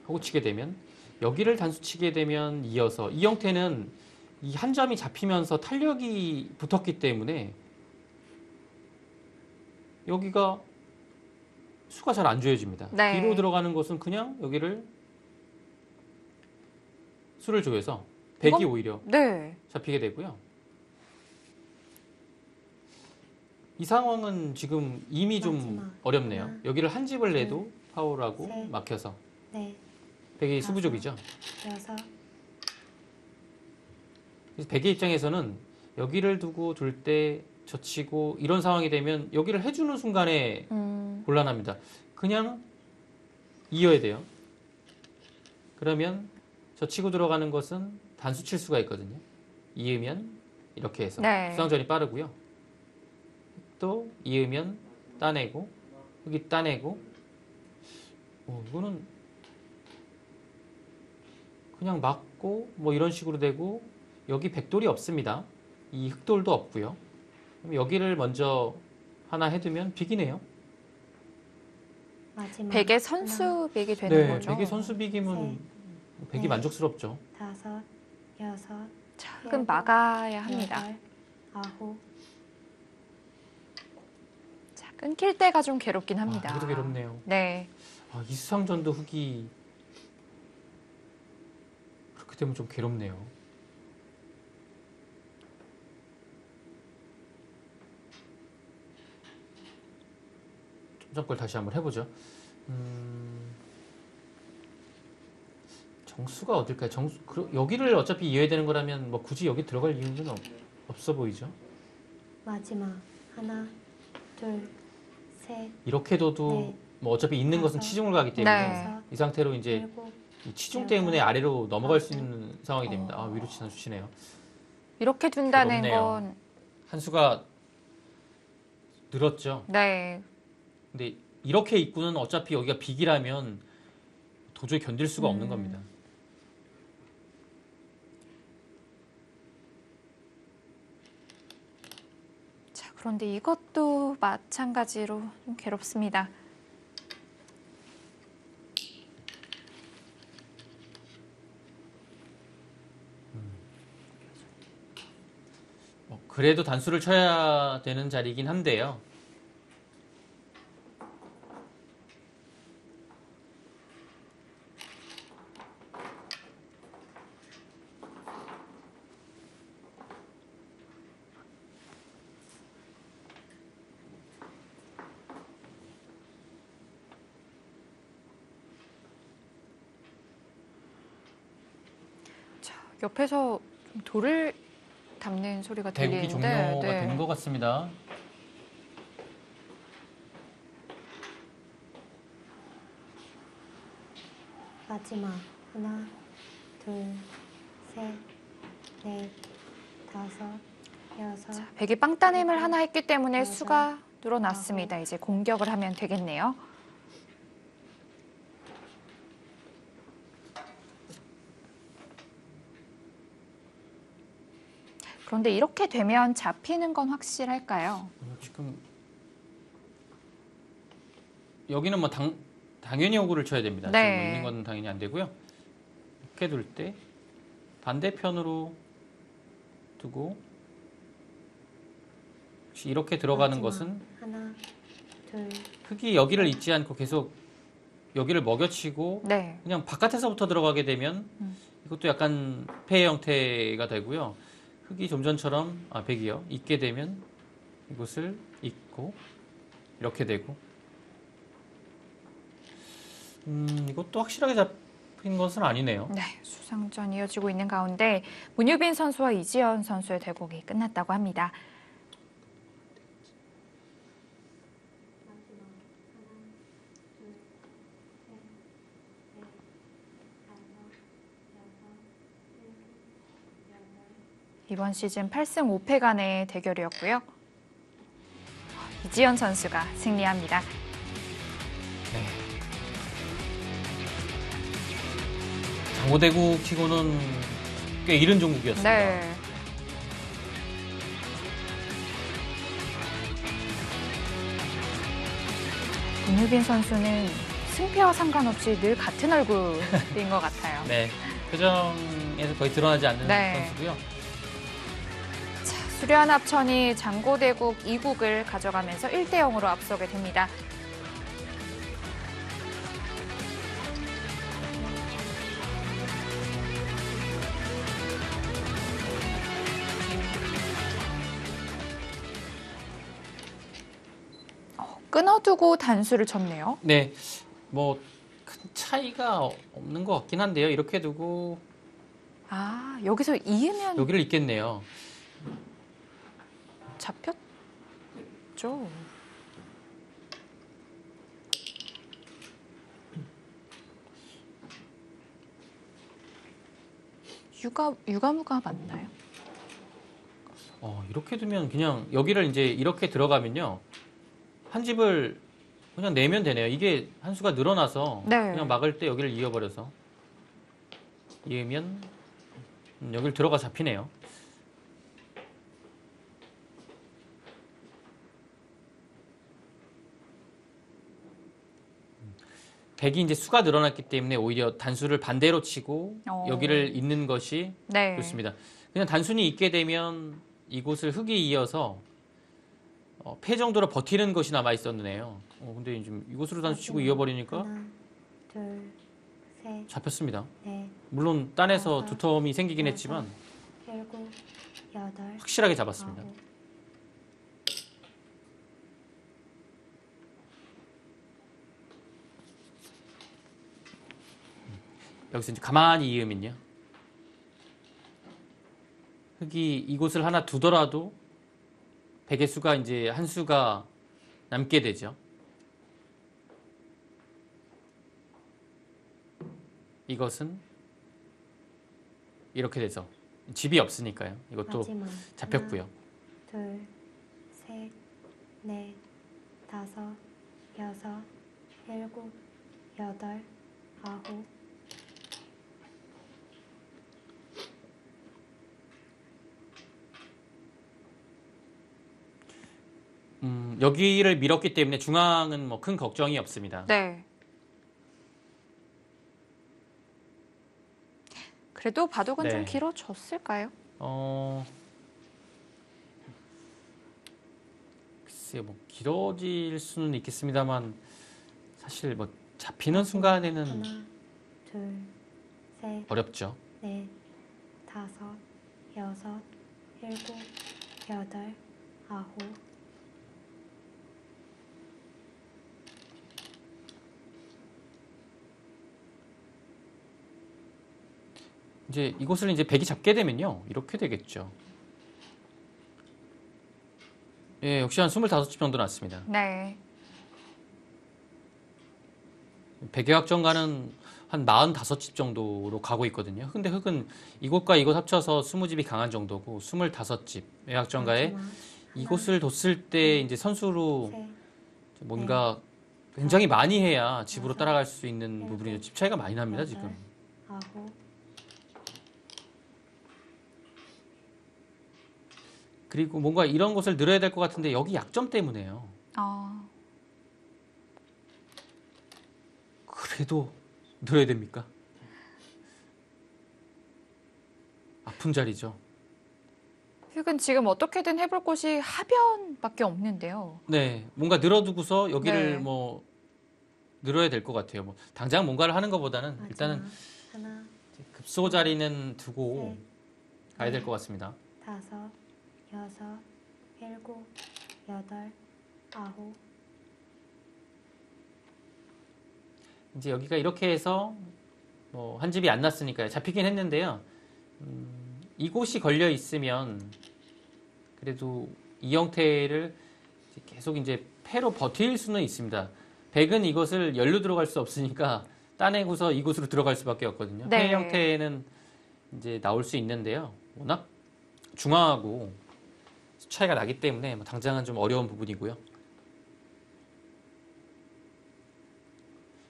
호구 치게 되면 여기를 단수 치게 되면 이어서 이 형태는 이 한 점이 잡히면서 탄력이 붙었기 때문에 여기가 수가 잘 안 조여집니다. 네. 뒤로 들어가는 것은 그냥 여기를 수를 조여서 백이 이건- 오히려 네. 잡히게 되고요. 이 상황은 지금 이미 좀 마지막. 어렵네요. 하나, 여기를 한 집을 내도 파울하고 셋. 막혀서 넷, 백이 다섯. 수부족이죠. 여섯, 그래서 백의 입장에서는 여기를 두고 둘 때 젖히고 이런 상황이 되면 여기를 해주는 순간에 곤란합니다. 그냥 이어야 돼요. 그러면 젖히고 들어가는 것은 단수 칠 수가 있거든요. 이으면 이렇게 해서 네. 수상전이 빠르고요. 또 이으면 따내고 흑이 따내고 이거는 그냥 막고 뭐 이런 식으로 되고 여기 백돌이 없습니다. 이 흑돌도 없고요. 그럼 여기를 먼저 하나 해두면 빅이네요. 마지막 백의 하나, 선수백이 되는 네, 거죠. 백의 선수 빅이면 백이 네. 만족스럽죠. 다섯, 여섯, 자, 흑은 막아야 합니다. 여덟, 아홉, 자, 끊길 때가 좀 괴롭긴 합니다. 이것도 괴롭네요. 네. 이수상전도 흑이 그렇게 되면 좀 괴롭네요. 좀 걸 다시 한번 해보죠. 정수가 어딜까요? 여기를 어차피 이어야 되는 거라면 뭐 굳이 여기 들어갈 이유는 없어 보이죠. 마지막 하나, 둘, 셋, 이렇게 둬도 네. 뭐 어차피 있는 것은 다섯, 치중을 가기 때문에 네. 이 상태로 이제 일곱, 이 치중 때문에 아래로 넘어갈 수 있는 상황이 됩니다. 위로 치는 수치네요. 이렇게 둔다는 괴롭네요. 건 한 수가 늘었죠. 네. 근데 이렇게 입구는 어차피 여기가 빅이라면 도저히 견딜 수가 없는 겁니다. 자, 그런데 이것도 마찬가지로 좀 괴롭습니다. 그래도 단수를 쳐야 되는 자리이긴 한데요. 자, 옆에서 좀 돌을 담는 소리가 대국이 들리는데 종료가 되는 것 같습니다. 마지막 하나, 둘, 셋, 넷, 다섯, 여섯, 자, 백이 빵 따냄을 하나 했기 때문에 여섯, 수가 늘어났습니다. 이제 공격을 하면 되겠네요. 그런데 이렇게 되면 잡히는 건 확실할까요? 지금 여기는 뭐 당연히 호구를 쳐야 됩니다. 네. 지금 있는 건 당연히 안 되고요. 이렇게 둘 때 반대편으로 두고 혹시 이렇게 들어가는 마지막 것은 하나, 둘, 흑이 여기를 잊지 않고 계속 여기를 먹여치고 네. 그냥 바깥에서부터 들어가게 되면 이것도 약간 폐해 형태가 되고요. 흑이 좀 전처럼 백이요. 잊게 되면 이것을 잊고 이렇게 되고 이것도 확실하게 잡힌 것은 아니네요. 네, 수상전 이어지고 있는 가운데 문유빈 선수와 이지연 선수의 대국이 끝났다고 합니다. 이번 시즌 8승 5패 간의 대결이었고요. 이지연 선수가 승리합니다. 네. 장고대구 치고는 꽤 이른 종국이었습니다. 네. 문유빈 선수는 승패와 상관없이 늘 같은 얼굴인 것 같아요. 네. 표정에서 거의 드러나지 않는 네. 선수고요. 자, 수려한 합천이 장고대국 2국을 가져가면서 1대0으로 앞서게 됩니다. 끊어두고 단수를 쳤네요. 네. 뭐 큰 차이가 없는 것 같긴 한데요. 이렇게 두고 아, 여기서 이으면 여기를 잇겠네요. 잡혔죠. 유가무가 맞나요? 이렇게 두면 그냥 여기를 이제 이렇게 들어가면요. 한 집을 그냥 내면 되네요. 이게 한 수가 늘어나서 네. 그냥 막을 때 여기를 이어버려서 이으면 여기를 들어가 잡히네요. 백이 이제 수가 늘어났기 때문에 오히려 단수를 반대로 치고 여기를 잇는 것이 네. 좋습니다. 그냥 단순히 잇게 되면 이곳을 흙이 이어서 패 정도로 버티는 것이 남아 있었네요. 근데 지금 이곳으로 단수 치고 이어버리니까 하나, 둘, 셋, 잡혔습니다. 넷, 물론 딴에서 두텀이 생기긴 했지만 일곱, 여덟, 확실하게 잡았습니다. 아홉. 여기서 이제 가만히 이으면요. 흙이 이곳을 하나 두더라도 백의 수가 이제 한 수가 남게 되죠. 이것은 이렇게 돼서 집이 없으니까요. 이것도 마지막. 잡혔고요. 하나, 둘, 셋, 넷, 다섯, 여섯, 일곱, 여덟, 아홉. 여기를 밀었기 때문에 중앙은 뭐 큰 걱정이 없습니다. 네. 그래도 바둑은 네. 좀 길어졌을까요? 글쎄요, 뭐 길어질 수는 있겠습니다만 사실 뭐 잡히는 순간에는 하나, 둘, 셋, 어렵죠. 넷, 다섯, 여섯, 일곱, 여덟, 아홉. 이제 이곳을 이제 백이 잡게 되면요. 이렇게 되겠죠. 예, 역시 한 25집 정도 났습니다. 네. 백의 확정가는 한 45집 정도로 가고 있거든요. 근데 흙은 이곳과 이곳 합쳐서 20집이 강한 정도고 25집 외확정가에 마지막. 이곳을 뒀을 때 이제 선수로 셋, 뭔가 굉장히 많이 해야 집으로 다섯, 따라갈 수 있는 부분이죠. 집 차이가 많이 납니다, 여덟, 지금. 아홉. 그리고 뭔가 이런 것을 늘어야 될 것 같은데 여기 약점 때문에요. 그래도 늘어야 됩니까? 아픈 자리죠. 흙은 지금 어떻게든 해볼 곳이 하변밖에 없는데요. 네, 뭔가 늘어두고서 여기를 네. 뭐 늘어야 될 것 같아요. 뭐 당장 뭔가를 하는 것보다는 마지막. 일단은 하나, 급소 자리는 두고 셋, 가야 될 것 같습니다. 다섯, 여섯, 일곱, 여덟, 아홉. 이제 여기가 이렇게 해서 뭐 한 집이 안 났으니까요. 잡히긴 했는데요. 이곳이 걸려 있으면 그래도 이 형태를 계속 이제 패로 버틸 수는 있습니다. 백은 이것을 열로 들어갈 수 없으니까 따내고서 이곳으로 들어갈 수밖에 없거든요. 네. 패 형태는 이제 나올 수 있는데요. 워낙 중앙하고 차이가 나기 때문에 뭐 당장은 좀 어려운 부분이고요.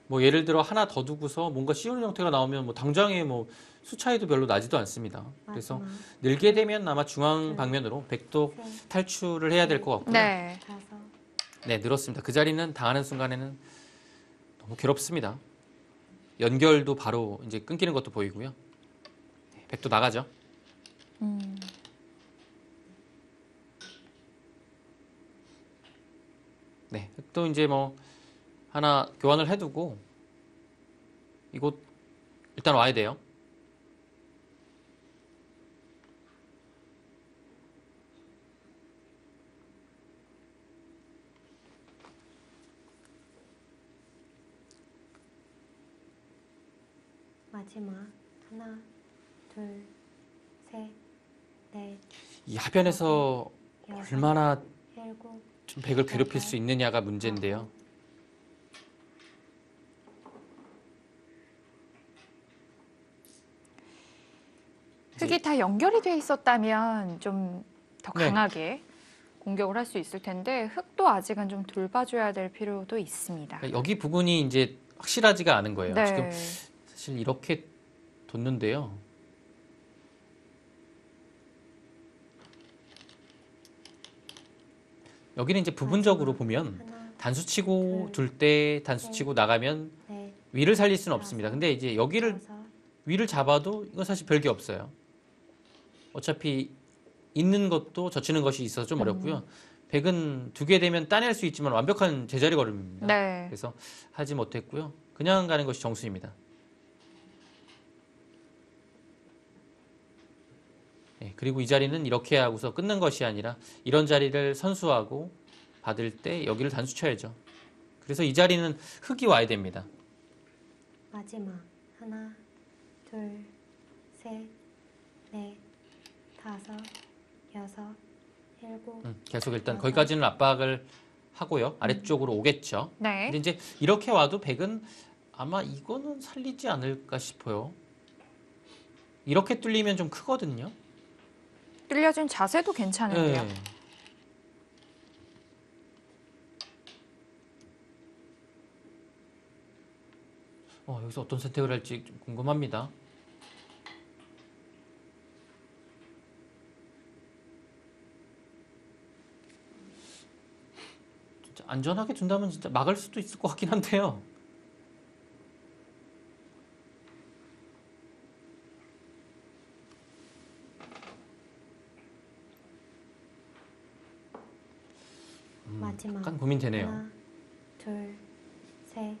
뭐 예를 들어 하나 더 두고서 뭔가 씌우는 형태가 나오면 뭐 당장에 뭐 수 차이도 별로 나지도 않습니다. 그래서 마지막 늘게 되면 아마 중앙 방면으로 백도 셋, 탈출을 해야 될 것 같고요. 네. 다섯, 네, 늘었습니다. 그 자리는 당하는 순간에는 너무 괴롭습니다. 연결도 바로 이제 끊기는 것도 보이고요. 네, 백도 나가죠. 네, 백도 이제 뭐 하나 교환을 해두고 이곳 일단 와야 돼요. 마지막 하나, 둘, 셋, 넷, 이 하변에서 여섯, 얼마나 일곱, 좀 백을 괴롭힐 수 있느냐가 문제인데요. 흙이 다 연결이 돼 있었다면 좀 더 네. 강하게 공격을 할 수 있을 텐데 흙도 아직은 좀 돌봐줘야 될 필요도 있습니다. 그러니까 여기 부분이 이제 확실하지가 않은 거예요. 네. 지금 사실 이렇게 뒀는데요. 여기는 이제 부분적으로 보면 하나, 단수치고 둘 때 단수치고 나가면 넷, 위를 살릴 수는 없습니다. 근데 이제 여기를 다섯, 위를 잡아도 이건 사실 별게 없어요. 어차피 있는 것도 젖히는 것이 있어서 좀 어렵고요. 백은 두 개 되면 따낼 수 있지만 완벽한 제자리 걸음입니다. 네. 그래서 하지 못했고요. 그냥 가는 것이 정수입니다. 네, 그리고 이 자리는 이렇게 하고서 끊는 것이 아니라 이런 자리를 선수하고 받을 때 여기를 단수 쳐야죠. 그래서 이 자리는 흙이 와야 됩니다. 마지막 하나, 둘, 셋, 넷, 다섯, 여섯, 일곱, 계속 일단 거기까지는 압박을 하고요. 아래쪽으로 오겠죠. 네. 근데 이제 이렇게 와도 백은 아마 이거는 살리지 않을까 싶어요. 이렇게 뚫리면 좀 크거든요. 뚫려준 자세도 괜찮은데요. 네. 여기서 어떤 선택을 할지 좀 궁금합니다. 진짜 안전하게 둔다면 진짜 막을 수도 있을 것 같긴 한데요. 마지막 약간 고민되네요. 하나, 둘, 셋, 네,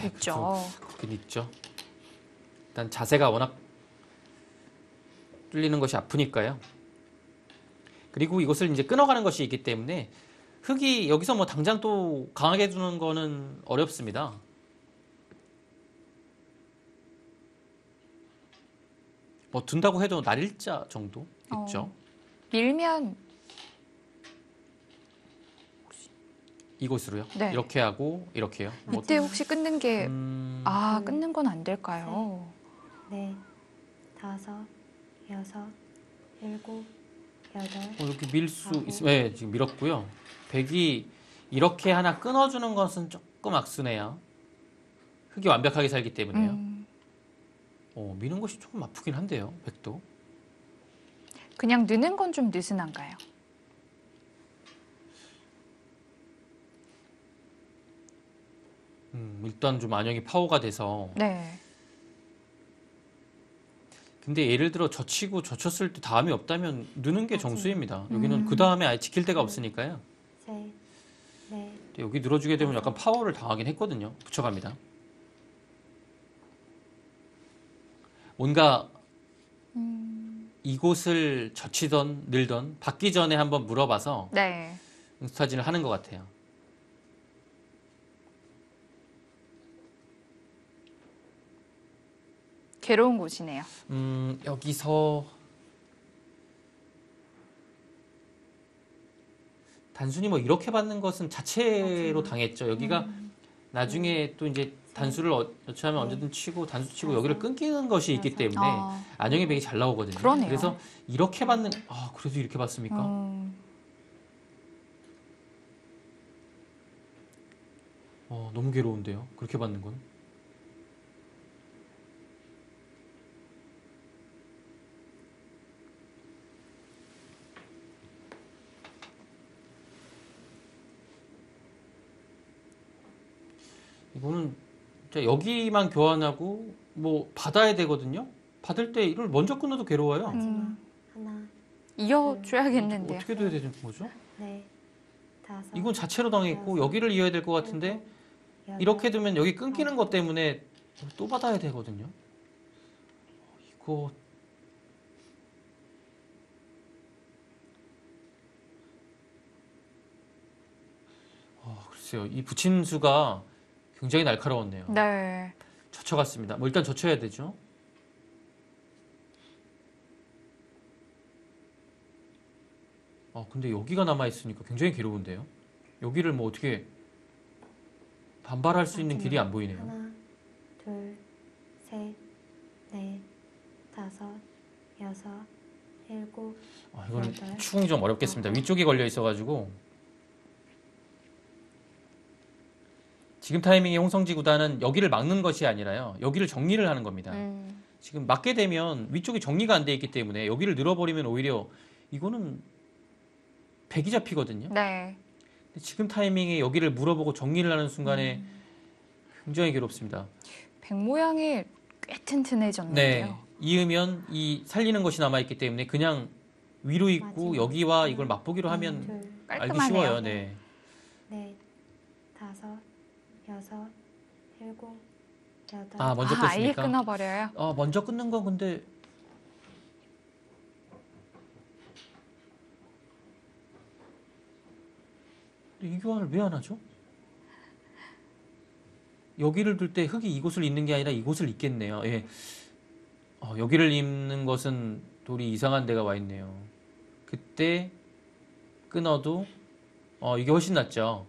넷, 있죠. 그렇긴 있죠. 일단 자세가 워낙 뚫리는 것이 아프니까요. 그리고 이것을 이제 끊어가는 것이 있기 때문에 흙이 여기서 뭐 당장 또 강하게 두는 거는 어렵습니다. 뭐 둔다고 해도 날일자 정도 있죠. 밀면 이곳으로요. 네. 이렇게 하고 이렇게요. 뭐, 이때 혹시 끊는 게 둘, 끊는 건 안 될까요? 넷, 다섯, 여섯, 일곱, 여덟, 여기 밀 수 아홉. 있으면 네, 지금 밀었고요. 백이 이렇게 하나 끊어주는 것은 조금 악순해요. 흙이 완벽하게 살기 때문에요. 미는 것이 조금 아프긴 한데요. 백도. 그냥 느는 건 좀 느슨한가요? 일단 좀 안형이 파워가 돼서. 네. 근데 예를 들어 젖히고 젖혔을 때 다음이 없다면 느는 게 맞아요. 정수입니다. 여기는 그 다음에 아예 지킬 데가 없으니까요. 셋, 넷, 근데 여기 늘어주게 되면 약간 파워를 당하긴 했거든요. 붙여갑니다. 뭔가 이곳을 젖히던 늘던 받기 전에 한번 물어봐서 네. 응스타진을 하는 것 같아요. 괴로운 곳이네요. 여기서 단순히 뭐 이렇게 받는 것은 자체로 당했죠. 여기가 나중에 또 이제 단수를 여차하면 네. 언제든 치고 단수 치고 다섯, 여기를 끊기는 것이 있기 여섯. 때문에 아, 안영의 백이 잘 나오거든요. 그러네요. 그래서 이렇게 받는 그래도 이렇게 받습니까? 너무 괴로운데요. 그렇게 받는 건. 이거는 진짜 여기만 교환하고 뭐 받아야 되거든요. 받을 때 이걸 먼저 끊어도 괴로워요. 마지막 하나, 이어줘야겠는데요. 어떻게 돼야 되는 거죠? 넷, 다섯, 이건 자체로 당했고 여섯, 여기를 이어야 될 것 같은데 일곱, 여덟, 이렇게 두면 여기 끊기는 것 아홉. 때문에 또 받아야 되거든요. 이거 글쎄요. 이 붙인 수가 굉장히 날카로웠네요. 네. 젖혀갔습니다. 뭐 일단 젖혀야 되죠. 근데 여기가 남아있으니까 굉장히 괴로운데요. 여기를 뭐 어떻게 반발할 수 있는 길이 안 보이네요. 하나, 둘, 셋, 넷, 다섯, 여섯, 일곱, 이거는 여덟. 추궁이 좀 어렵겠습니다. 위쪽이 걸려 있어가지고 지금 타이밍에 홍성지 구단은 여기를 막는 것이 아니라요. 여기를 정리를 하는 겁니다. 지금 막게 되면 위쪽이 정리가 안 돼 있기 때문에 여기를 늘어버리면 오히려 이거는 백이 잡히거든요. 네. 근데 지금 타이밍에 여기를 물어보고 정리를 하는 순간에 굉장히 괴롭습니다. 백 모양이 꽤 튼튼해졌는데요. 네. 이으면 이 살리는 것이 남아있기 때문에 그냥 위로 있고 마지막. 여기와 이걸 맛보기로 하면 둘, 알기 깔끔하네요. 쉬워요. 네. 넷, 다섯, 여섯, 일곱, 여덟. 먼저 아예 끊습니까? 끊어버려요. 먼저 끊는 건 근데 이 교환을 왜 안 하죠? 여기를 둘 때 흙이 이곳을 잇는 게 아니라 이곳을 잇겠네요. 예. 여기를 잇는 것은 돌이 이상한 데가 와 있네요. 그때 끊어도 이게 훨씬 낫죠.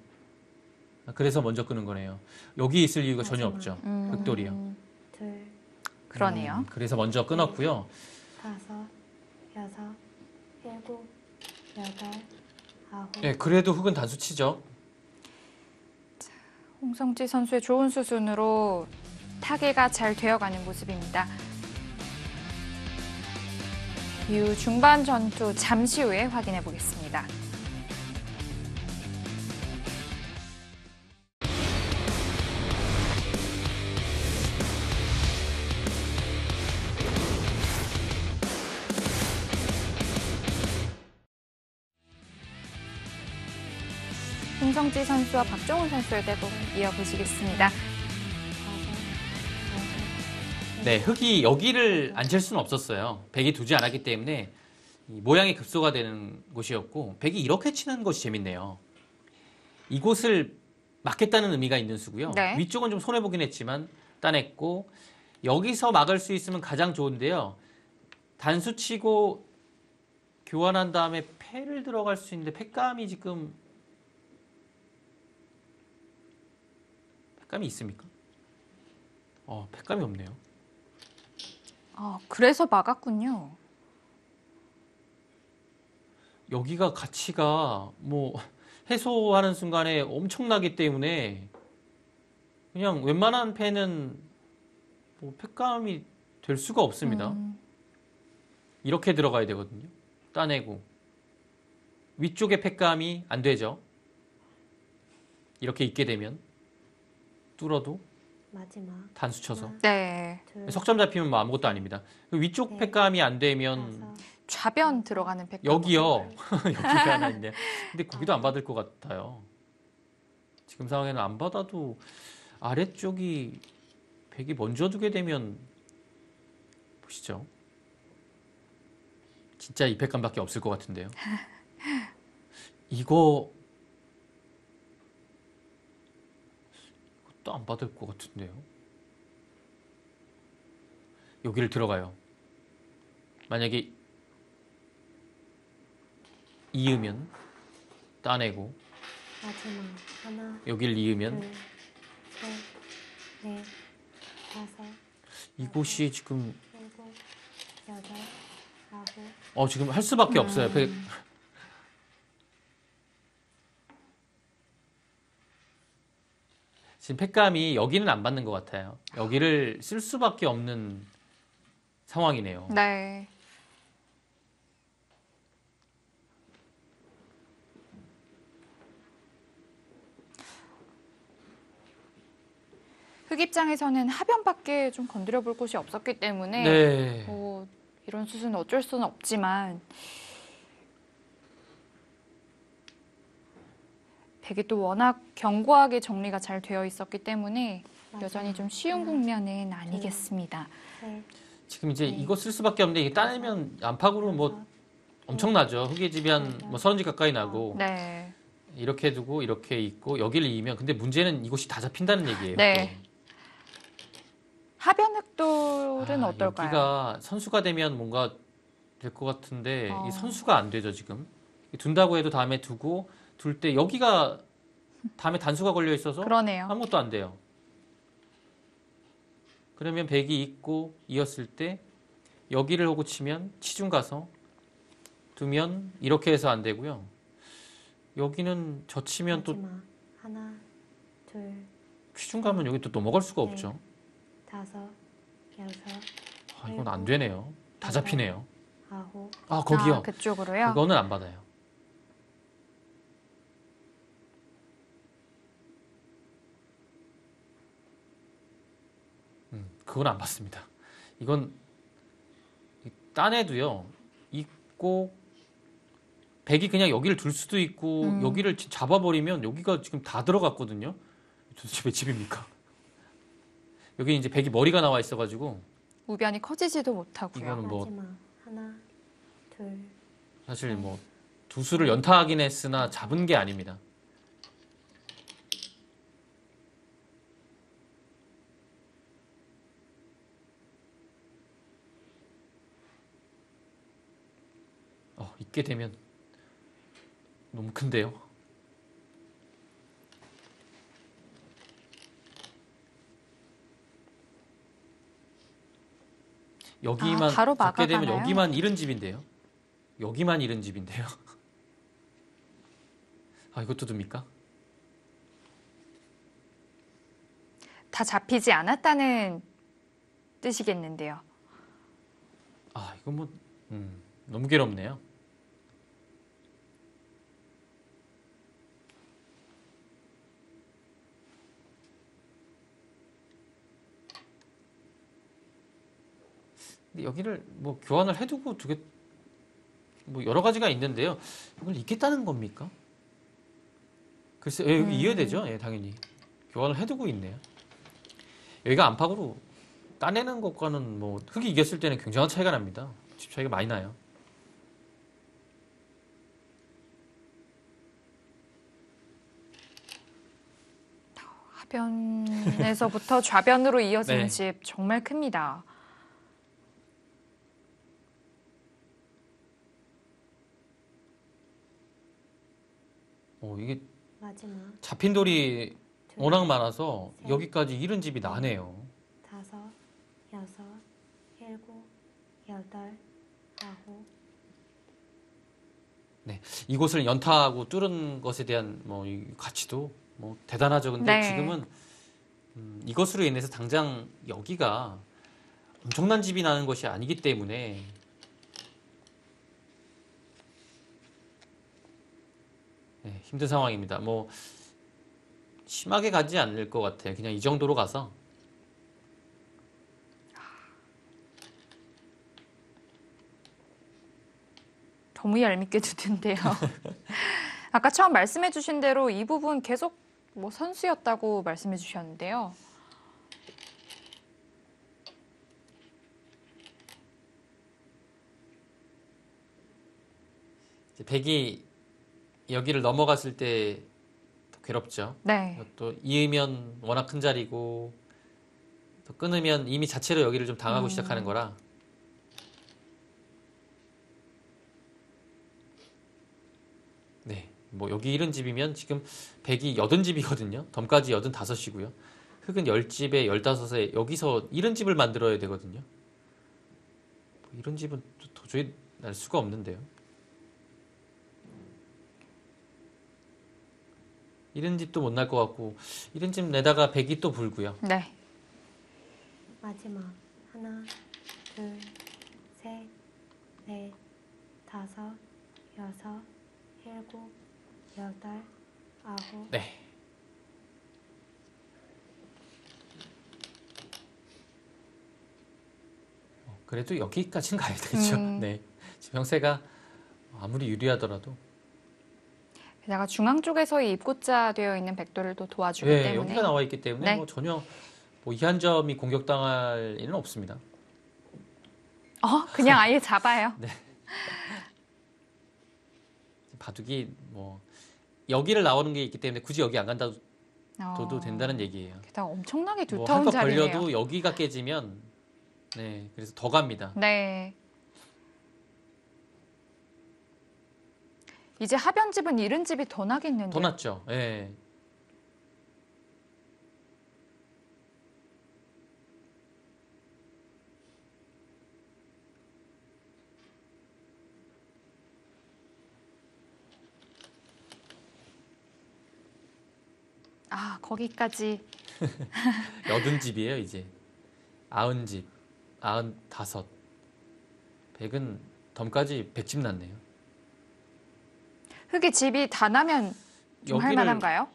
그래서 먼저 끄는 거네요. 여기 있을 이유가 전혀 없죠. 흑돌이요. 둘, 그러네요. 그래서 먼저 끊었고요. 다섯, 여섯, 일곱, 여덟, 아홉. 예, 그래도 흙은 단수치죠. 홍성지 선수의 좋은 수순으로 타개가 잘 되어가는 모습입니다. 이후 중반 전투 잠시 후에 확인해 보겠습니다. 홍성지 선수와 박종훈 선수의 대본 이어보시겠습니다. 네, 흙이 여기를 앉힐 수는 없었어요. 백이 두지 않았기 때문에 이 모양이 급소가 되는 곳이었고 백이 이렇게 치는 것이 재밌네요. 이곳을 막겠다는 의미가 있는 수고요. 네. 위쪽은 좀 손해보긴 했지만 따냈고 여기서 막을 수 있으면 가장 좋은데요. 단수 치고 교환한 다음에 패를 들어갈 수 있는데 패감이 지금 패감이 있습니까? 패감이 없네요. 그래서 막았군요. 여기가 가치가 뭐 해소하는 순간에 엄청나기 때문에 그냥 웬만한 패는 뭐 패감이 될 수가 없습니다. 이렇게 들어가야 되거든요. 따내고 위쪽에 패감이 안 되죠. 이렇게 있게 되면 뚫어도 마지막. 단수 쳐서 하나, 네. 둘, 석점 잡히면 뭐 아무것도 아닙니다. 위쪽 네. 패감이 안 되면 다섯, 좌변 들어가는 백감. 여기요. 여기가 하나 있네. 근데 거기도 안 받을 것 같아요. 지금 상황에는 안 받아도 아래쪽이 백이 먼저 두게 되면 보시죠. 진짜 이 백감밖에 없을 것 같은데요. 이것도 안 받을 것 같은데요. 여기를 들어가요. 만약에 이으면 따내고 마지막. 하나, 여기를 이으면 둘, 셋, 넷, 이곳이 지금 일곱, 여덟, 아홉. 지금 할 수밖에 없어요. 지금 팩감이 여기는 안 받는 것 같아요. 여기를 쓸 수밖에 없는 상황이네요. 네. 흑 입장에서는 하변밖에 좀 건드려 볼 곳이 없었기 때문에 네. 이런 수순은 어쩔 수는 없지만 백이 또 워낙 견고하게 정리가 잘 되어 있었기 때문에 여전히 좀 쉬운 국면은 아니겠습니다. 셋, 지금 이제 이거 쓸 수밖에 없는데 이게 따내면 안팎으로 뭐 엄청나죠. 흑의 집이 한 뭐 30집 가까이 나고 네. 이렇게 두고 이렇게 있고 여기를 이으면 근데 문제는 이곳이 다 잡힌다는 얘기예요. 네. 하변 흑돌은 또. 어떨까요? 여기가 선수가 되면 뭔가 될 것 같은데 이 어. 선수가 안 되죠 지금. 둔다고 해도 다음에 두고 둘 때 여기가 다음에 단수가 걸려 있어서 그러네요. 아무것도 안 돼요. 그러면 백이 있고 이었을 때 여기를 하고 치면 치중 가서 두면 이렇게 해서 안 되고요. 여기는 젖히면 또 마지막. 하나, 둘, 취중 가면 여기 또 넘어갈 수가 네. 없죠. 다섯, 여섯, 이건 안 되네요. 다 잡히네요. 아홉. 거기요. 그쪽으로요? 그거는 안 받아요. 그건 안 받습니다. 이건 딴에도요. 있고 백이 그냥 여기를 둘 수도 있고 여기를 잡아버리면 여기가 지금 다 들어갔거든요. 도대체 몇 집입니까? 여기 이제 백이 머리가 나와 있어가지고 우변이 커지지도 못하고요. 이거는 뭐 마지막. 하나, 둘, 사실 뭐 두 수를 연타하긴 했으나 잡은 게 아닙니다. 있게 되면 너무 큰데요. 여기만 바로 잡게 되면 막아가나요? 여기만 잃은 집인데요. 여기만 잃은 집인데요. 이것도 둡니까? 다 잡히지 않았다는 뜻이겠는데요. 이건 뭐 너무 괴롭네요. 근데 여기를 뭐 교환을 해두고 두개 뭐 여러 가지가 있는데요. 이걸 잊겠다는 겁니까? 글쎄, 여기 이어야 되죠. 예, 당연히 교환을 해두고 있네요. 여기가 안팎으로 따내는 것과는 뭐 흑이 이겼을 때는 굉장한 차이가 납니다. 집 차이가 많이 나요. 하변에서부터 좌변으로 이어진 네. 집 정말 큽니다. 이게 마지막. 잡힌 돌이 둘, 워낙 많아서 셋. 여기까지 잃은 집이 나네요. 다섯, 여섯, 일곱, 여덟, 아홉. 이곳을 연타하고 뚫은 것에 대한 뭐 이 가치도 뭐 대단하죠. 근데 네. 지금은 이것으로 인해서 당장 여기가 엄청난 집이 나는 것이 아니기 때문에 힘든 상황입니다. 뭐 심하게 가지 않을 것 같아요. 그냥 이 정도로 가서 너무 얄밉게 두는데요. 아까 처음 말씀해 주신 대로 이 부분 계속 뭐 선수였다고 말씀해 주셨는데요. 이제 백이 여기를 넘어갔을 때 더 괴롭죠. 네. 또 이으면 워낙 큰 자리고 또 끊으면 이미 자체로 여기를 좀 당하고 시작하는 거라 네, 뭐 여기 이런 집이면 지금 백이 80집이거든요. 덤까지 85이고요. 흙은 10집에 15에 여기서 이런 집을 만들어야 되거든요. 이런 집은 도저히 날 수가 없는데요. 이런 집도 못 날 것 같고 이런 집 내다가 백이 또 불고요. 네. 마지막 하나, 둘, 셋, 넷, 다섯, 여섯, 일곱, 여덟, 아홉. 네. 그래도 여기까지는 가야 되겠죠. 네. 지금 형세가 아무리 유리하더라도 게다가 중앙 쪽에서 이 입고자 되어 있는 백도를 또 도와주기 네, 때문에 여기가 나와 있기 때문에 네. 뭐 전혀 뭐 이 한 점이 공격당할 일은 없습니다. 그냥 아예 잡아요. 바둑이 뭐 여기를 나오는 게 있기 때문에 굳이 여기 안 간다도 어, 된다는 얘기예요. 게다가 엄청나게 뭐 두터운 한껏 자리네요. 걸려도 여기가 깨지면 네, 그래서 더 갑니다. 네. 이제 하변집은 이른 집이 더 나겠는데요. 더 낫죠. 예. 거기까지 80집이에요, 이제. 90집, 95. 100은 덤까지 100집 났네요. 흙이 집이 다 나면 좀 여기를- 할만한가요?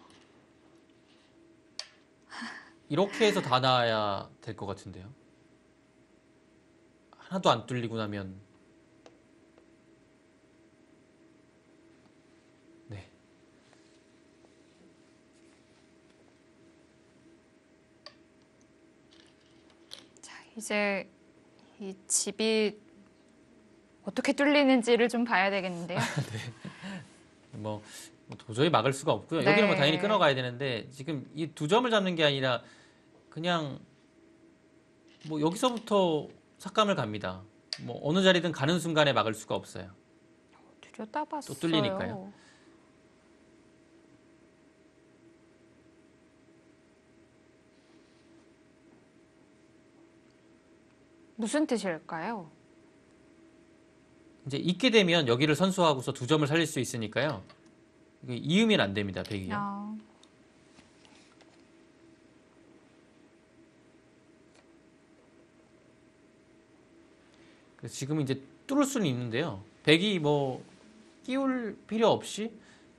이렇게 해서 다 나와야 될 것 같은데요. 하나도 안 뚫리고 나면 네. 자, 이제 이 집이 어떻게 뚫리는지를 좀 봐야 되겠는데요. 뭐 도저히 막을 수가 없고요. 네. 여기는 뭐 당연히 끊어가야 되는데 지금 이 두 점을 잡는 게 아니라 그냥 뭐 여기서부터 삭감을 갑니다. 뭐 어느 자리든 가는 순간에 막을 수가 없어요. 들여다봤어요. 또 뚫리니까요. 무슨 뜻일까요? 이제 있게 되면 여기를 선수하고서 두 점을 살릴 수 있으니까요. 이거 이으면 안 됩니다. 백이요. 아, 그래서 지금 이제 뚫을 수는 있는데요. 백이 뭐 끼울 필요 없이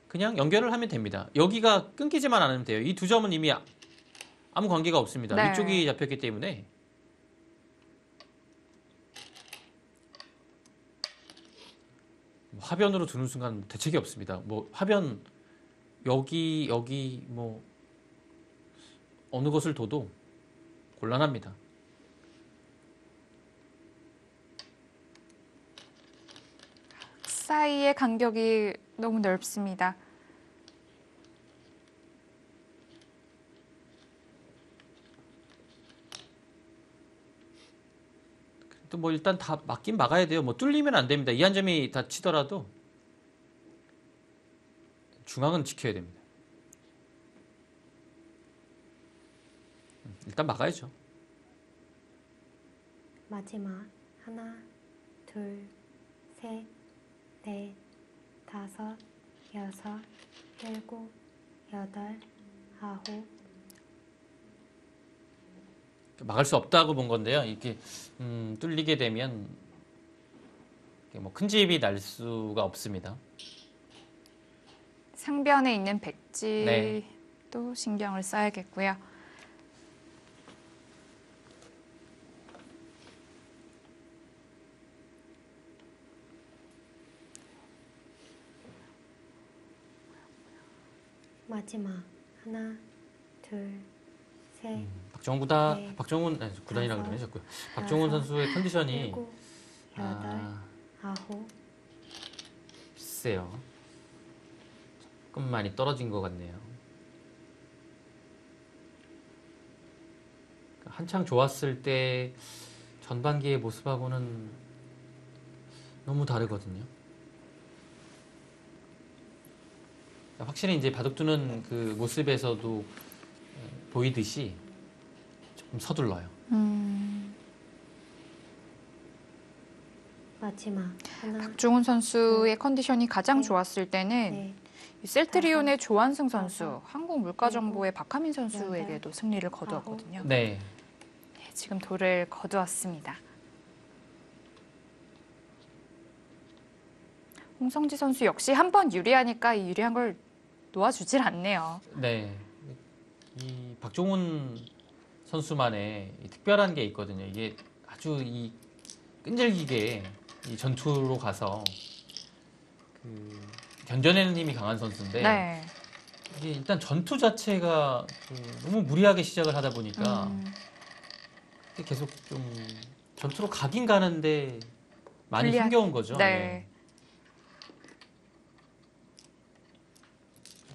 그냥 연결을 하면 됩니다. 여기가 끊기지만 않으면 돼요. 이 두 점은 이미 아무 관계가 없습니다. 네. 위쪽이 잡혔기 때문에 화변으로 두는 순간 대책이 없습니다. 뭐 화변 여기 뭐 어느 것을 둬도 곤란합니다. 사이의 간격이 너무 넓습니다. 또 뭐 일단 다 막긴 막아야 돼요. 뭐 뚫리면 안 됩니다. 이 한 점이 다 치더라도 중앙은 지켜야 됩니다. 일단 막아야죠. 마지막 하나, 둘, 셋, 넷, 다섯, 여섯, 일곱, 여덟, 아홉. 막을 수 없다고 본 건데요. 이렇게 뚫리게 되면 뭐 큰 집이 날 수가 없습니다. 상변에 있는 백지도 네. 신경을 써야겠고요. 마지막 하나, 둘, 셋, 네. 박정훈 구단이라고 다섯, 그러셨고요. 박정훈 여섯, 선수의 컨디션이 일곱, 여덟, 아홉. 글쎄요. 조금 많이 떨어진 것 같네요. 한창 좋았을 때 전반기의 모습하고는 너무 다르거든요. 확실히 이제 바둑두는 그 모습에서도 보이듯이 좀 서둘러요. 마지막 하나, 박종훈 선수의 컨디션이 가장 네. 좋았을 때는 셋, 이 셀트리온의 조한승 선수, 다섯, 한국물가정보의 박하민 선수에게도 승리를 거두었거든요. 네. 네, 지금 돌을 거두었습니다. 홍성지 선수 역시 한 번 유리하니까 이 유리한 걸 놓아주질 않네요. 네. 이 박종훈 선수만의 이 특별한 게 있거든요. 이게 아주 이 끈질기게 이 전투로 가서 그 견뎌내는 힘이 강한 선수인데 네. 이게 일단 전투 자체가 너무 무리하게 시작을 하다 보니까 계속 좀 전투로 가긴 가는데 많이 불리하게. 힘겨운 거죠. 네.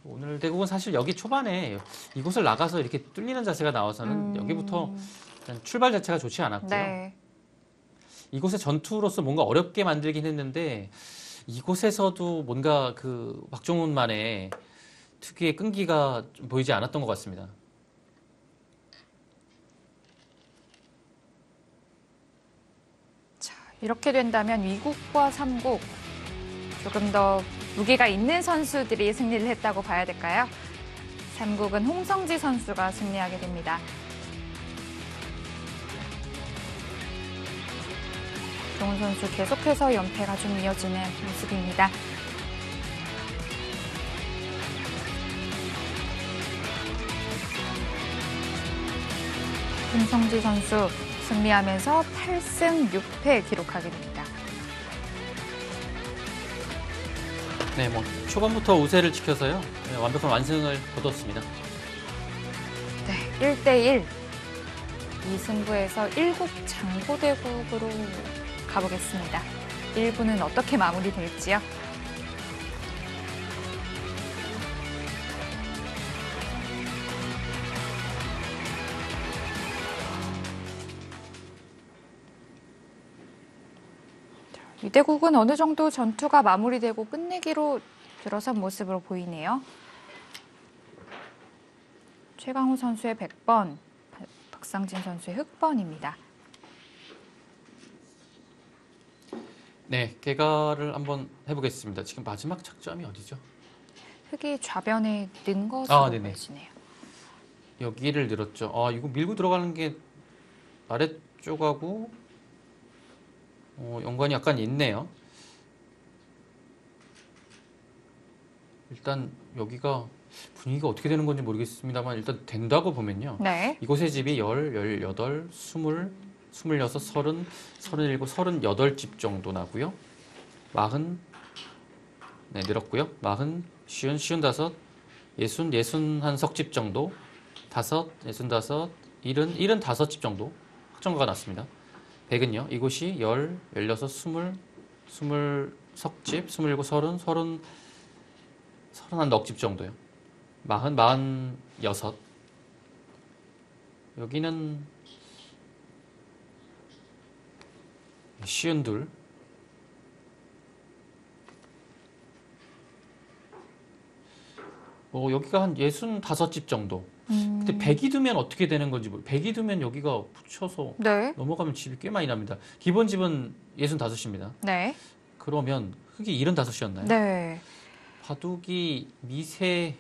오늘 대국은 사실 여기 초반에 이곳을 나가서 이렇게 뚫리는 자세가 나와서는 여기부터 일단 출발 자체가 좋지 않았고요. 네. 이곳의 전투로서 뭔가 어렵게 만들긴 했는데 이곳에서도 뭔가 그 박종훈만의 특유의 끈기가 좀 보이지 않았던 것 같습니다. 자, 이렇게 된다면 2국과 3국 조금 더 무게가 있는 선수들이 승리를 했다고 봐야 될까요? 3국은 홍성지 선수가 승리하게 됩니다. 박종훈 선수 계속해서 연패가 좀 이어지는 모습입니다. 홍성지 선수 승리하면서 8승 6패 기록하게 됩니다. 네, 뭐 초반부터 우세를 지켜서요. 네, 완벽한 완승을 거뒀습니다. 네, 1대1. 이 승부에서 1국 장고대국으로 가보겠습니다. 1부는 어떻게 마무리될지요? 이대국은 어느 정도 전투가 마무리되고 끝내기로 들어선 모습으로 보이네요. 최강호 선수의 100번, 박상진 선수의 흑번입니다. 네, 개가를 한번 해보겠습니다. 지금 마지막 착점이 어디죠? 흑이 좌변에 는 것으로 네네. 보여지네요. 여기를 늘었죠. 아, 이거 밀고 들어가는 게 아래쪽하고 연관이 약간 있네요. 일단 여기가 분위기가 어떻게 되는 건지 모르겠습니다만 일단 된다고 보면요. 네. 이곳의 집이 10, 18, 20, 26, 30, 37, 38집 정도 나고요. 40, 네, 늘었고요. 40, 50, 55, 60, 61석집 정도, 5, 65, 70, 75집 정도 확정가가 났습니다. 100은요. 이곳이 10, 16, 20, 20석집, 27, 30, 30, 31넉집 정도요. 40, 46. 여기는 52. 여기가 한 65집 정도. 근데 100이 두면 어떻게 되는 건지 모르겠어요. 100이 두면 여기가 붙여서 네. 넘어가면 집이 꽤 많이 납니다. 기본 집은 65입니다. 네. 그러면 흙이 75이었나요? 네. 바둑이 미세,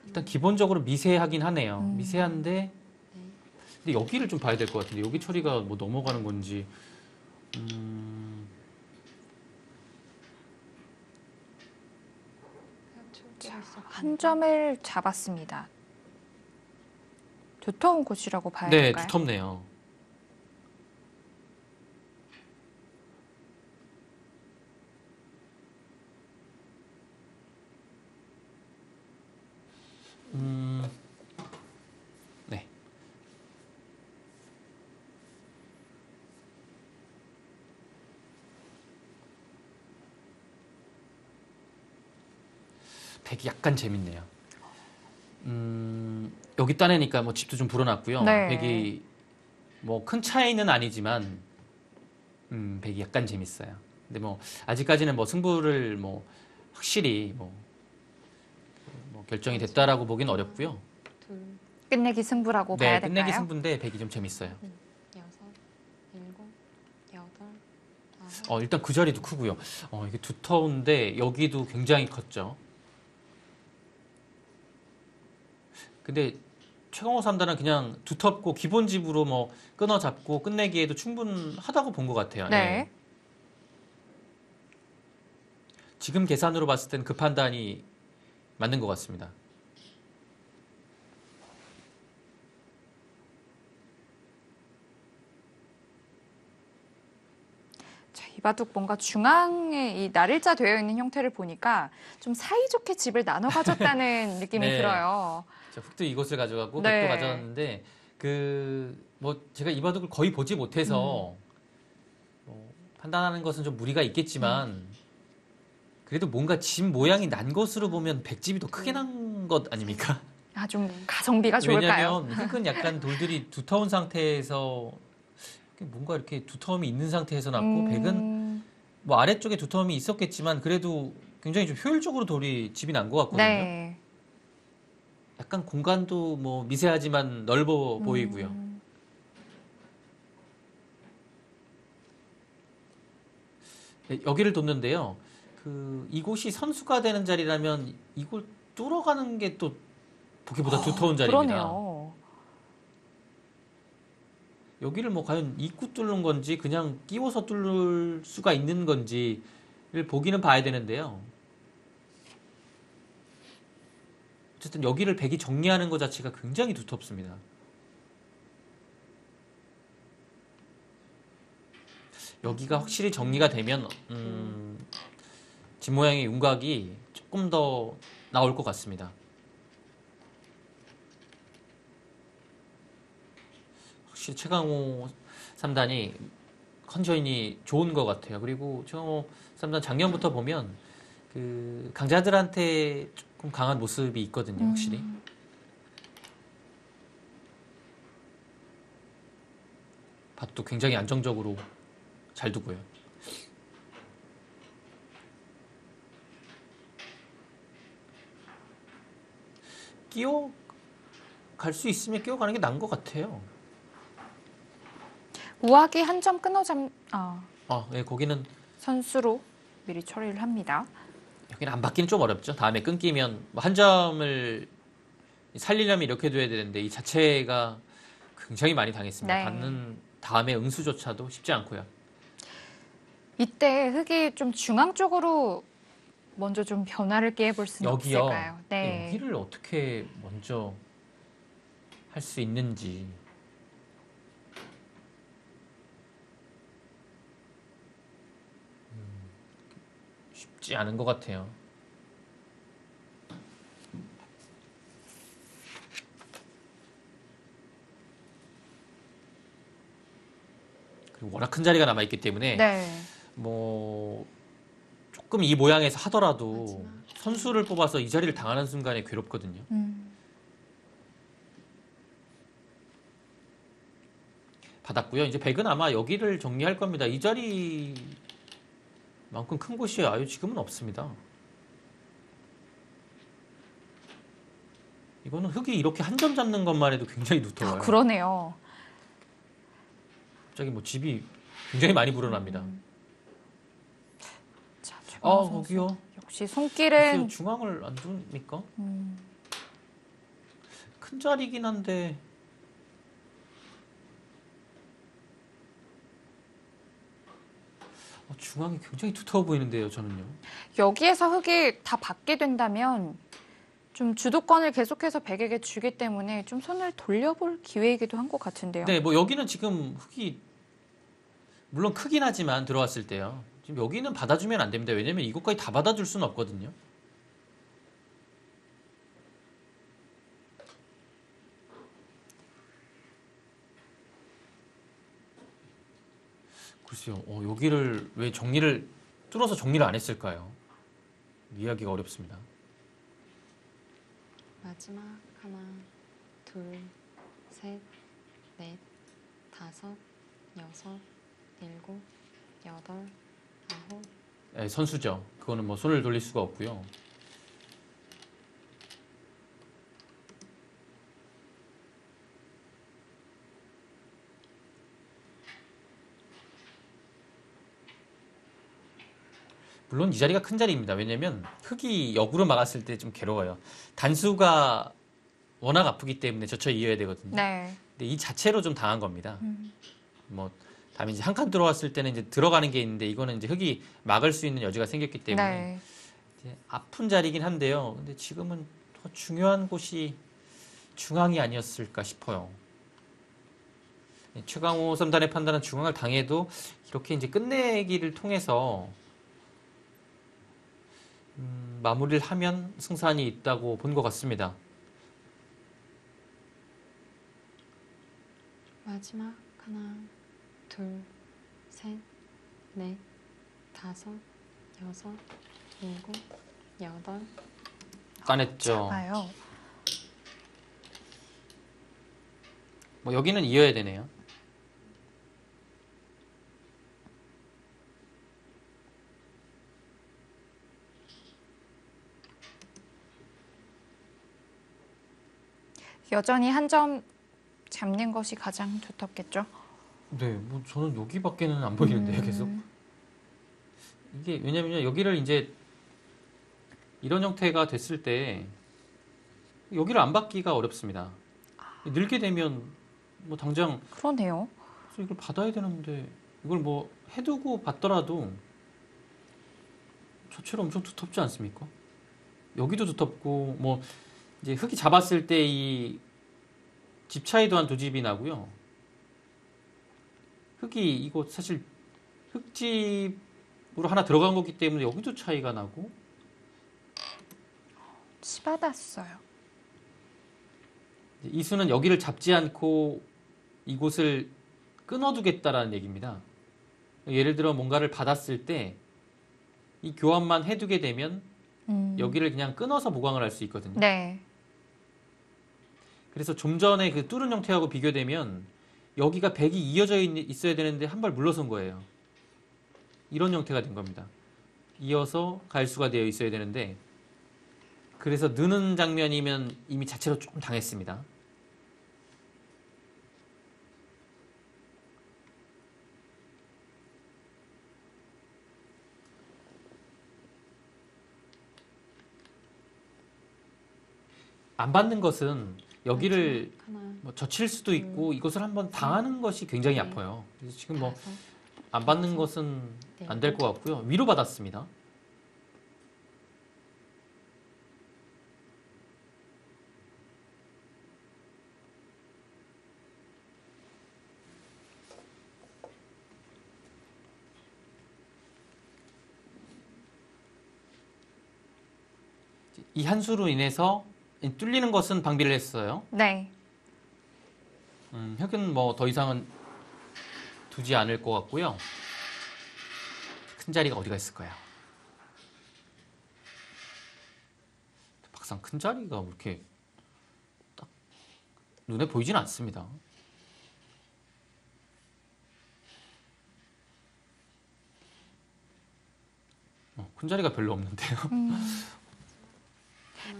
일단 기본적으로 미세하긴 하네요. 미세한데, 근데 여기를 좀 봐야 될 것 같은데, 여기 처리가 뭐 넘어가는 건지. 한 점을 잡았습니다. 두터운 곳이라고 봐야 네, 될까요? 두텁네요. 네. 백이 약간 재밌네요. 여기 따내니까 뭐 집도 좀 불어났고요. 네. 백이 뭐 큰 차이는 아니지만 백이 약간 재밌어요. 근데 뭐 아직까지는 뭐 승부를 뭐 확실히 뭐 결정이 됐다라고 보기는 어렵고요. 끝내기 승부라고 네, 봐야 끝내기 될까요? 승부인데 백이 좀 재밌어요. 6, 7, 8, 9. 일단 그 자리도 크고요. 이게 두터운데 여기도 굉장히 컸죠. 근데 최강호 3단은 그냥 두텁고 기본 집으로 뭐 끊어 잡고 끝내기에도 충분하다고 본 것 같아요. 네. 예. 지금 계산으로 봤을 땐 그 판단이 맞는 것 같습니다. 자, 이 바둑 뭔가 중앙에 이 날일자 되어 있는 형태를 보니까 좀 사이좋게 집을 나눠 가졌다는 느낌이 네. 들어요. 자, 흑도 이곳을 가져가고 네. 백도 가져왔는데 뭐 제가 이 바둑을 거의 보지 못해서 판단하는 것은 좀 무리가 있겠지만 그래도 뭔가 집 모양이 난 것으로 보면 백집이 더 크게 난 것 아닙니까? 아, 좀 가성비가 좋을까요? 왜냐하면 흙은 약간 돌들이 두터운 상태에서 뭔가 이렇게 두터움이 있는 상태에서 났고 백은 뭐 아래쪽에 두터움이 있었겠지만 그래도 굉장히 좀 효율적으로 돌이 집이 난 것 같거든요. 네. 약간 공간도 뭐 미세하지만 넓어 보이고요. 네, 여기를 돕는데요. 이곳이 선수가 되는 자리라면 이걸 뚫어가는 게 또 보기보다 두터운 자리입니다. 그러네요. 여기를 뭐 과연 입구 뚫는 건지 그냥 끼워서 뚫을 수가 있는 건지를 보기는 봐야 되는데요. 어쨌든 여기를 백이 정리하는 것 자체가 굉장히 두텁습니다. 여기가 확실히 정리가 되면 집 모양의 윤곽이 조금 더 나올 것 같습니다. 확실히 최강호 3단이 컨디션이 좋은 것 같아요. 그리고 최강호 3단 작년부터 보면 그 강자들한테 조금 강한 모습이 있거든요. 확실히. 밭도 굉장히 안정적으로 잘 두고요. 끼워 갈 수 있으면 끼워가는 게 나은 것 같아요. 우악이 한 점 네, 거기는 선수로 미리 처리를 합니다. 여기는 안 받기는 좀 어렵죠. 다음에 끊기면 뭐 한 점을 살리려면 이렇게 둬야 되는데 이 자체가 굉장히 많이 당했습니다. 네. 받는 다음에 응수조차도 쉽지 않고요. 이때 흙이 좀 중앙 쪽으로 먼저 좀 변화를 깨볼 수는 여기요. 없을까요? 네. 여기를 어떻게 먼저 할 수 있는지. 쉽지 않은 것 같아요. 그리고 워낙 큰 자리가 남아 있기 때문에 네. 뭐 조금 이 모양에서 하더라도 마지막. 선수를 뽑아서 이 자리를 당하는 순간에 괴롭거든요. 받았고요. 이제 백은 아마 여기를 정리할 겁니다. 이 자리만큼 큰 곳이 아유 지금은 없습니다. 이거는 흙이 이렇게 한 점 잡는 것만 해도 굉장히 두터워요. 그러네요. 갑자기 뭐 집이 굉장히 많이 불어납니다. 자, 최강호 선수. 거기요. 역시 손길은 중앙을 안 둡니까? 큰 자리긴 한데 중앙이 굉장히 두터워 보이는데요, 저는요. 여기에서 흙이 다 받게 된다면 좀 주도권을 계속해서 백에게 주기 때문에 좀 손을 돌려볼 기회이기도 한 것 같은데요. 네, 뭐 여기는 지금 흙이 물론 크긴 하지만 들어왔을 때요. 지금 여기는 받아주면 안 됩니다. 왜냐면 이것까지 다 받아줄 수는 없거든요. 글쎄요, 여기를 왜 뚫어서 정리를 안 했을까요? 이해하기가 어렵습니다. 마지막 하나, 둘, 셋, 넷, 다섯, 여섯, 일곱, 여덟, 아홉. 네, 선수죠. 그거는 뭐 손을 돌릴 수가 없고요. 물론 이 자리가 큰 자리입니다. 왜냐면 흙이 역으로 막았을 때 좀 괴로워요. 단수가 워낙 아프기 때문에 젖혀 이어야 되거든요. 네. 근데 이 자체로 좀 당한 겁니다. 뭐 다음에 이제 한 칸 들어왔을 때는 이제 들어가는 게 있는데 이거는 이제 흙이 막을 수 있는 여지가 생겼기 때문에 네. 이제 아픈 자리긴 한데요. 근데 지금은 더 중요한 곳이 중앙이 아니었을까 싶어요. 최강호 3단의 판단은 중앙을 당해도 이렇게 이제 끝내기를 통해서 마무리를 하면 승산이 있다고 본 것 같습니다. 마지막 하나, 둘, 셋, 넷, 다섯, 여섯, 일곱, 여덟. 까냈죠. 봐요. 뭐 여기는 이어야 되네요. 여전히 한 점 잡는 것이 가장 두텁겠죠. 네, 뭐 저는 여기밖에는 안 보이는데요, 계속. 이게 왜냐면요, 여기를 이제 이런 형태가 됐을 때 여기를 안 받기가 어렵습니다. 늘게 되면 뭐 당장 그러네요. 이걸 받아야 되는데 이걸 뭐 해두고 받더라도 저체로 엄청 두텁지 않습니까? 여기도 두텁고 뭐 이제 흙이 잡았을 때 이 집 차이도 한 2집이 나고요. 흙이 이거 사실 흙집으로 하나 들어간 거기 때문에 여기도 차이가 나고 치받았어요. 이 수는 여기를 잡지 않고 이곳을 끊어두겠다라는 얘기입니다. 예를 들어 뭔가를 받았을 때 이 교환만 해두게 되면 여기를 그냥 끊어서 보강을 할 수 있거든요. 네. 그래서 좀 전에 그 뚫은 형태하고 비교되면 여기가 백이 이어져 있어야 되는데 한 발 물러선 거예요. 이런 형태가 된 겁니다. 이어서 갈수가 되어 있어야 되는데 그래서 느는 장면이면 이미 자체로 조금 당했습니다. 안 받는 것은 여기를 하나, 뭐 젖힐 수도 있고 이것을 한번 당하는 것이 굉장히 아파요. 그래서 지금 뭐 안 받는 것은 안 될 것 같고요. 위로 받았습니다. 이 한 수로 인해서 뚫리는 것은 방비를 했어요. 네. 흙은 뭐 더 이상은 두지 않을 것 같고요. 큰 자리가 어디가 있을까요? 막상 큰 자리가 이렇게 딱 눈에 보이지는 않습니다. 큰 자리가 별로 없는데요.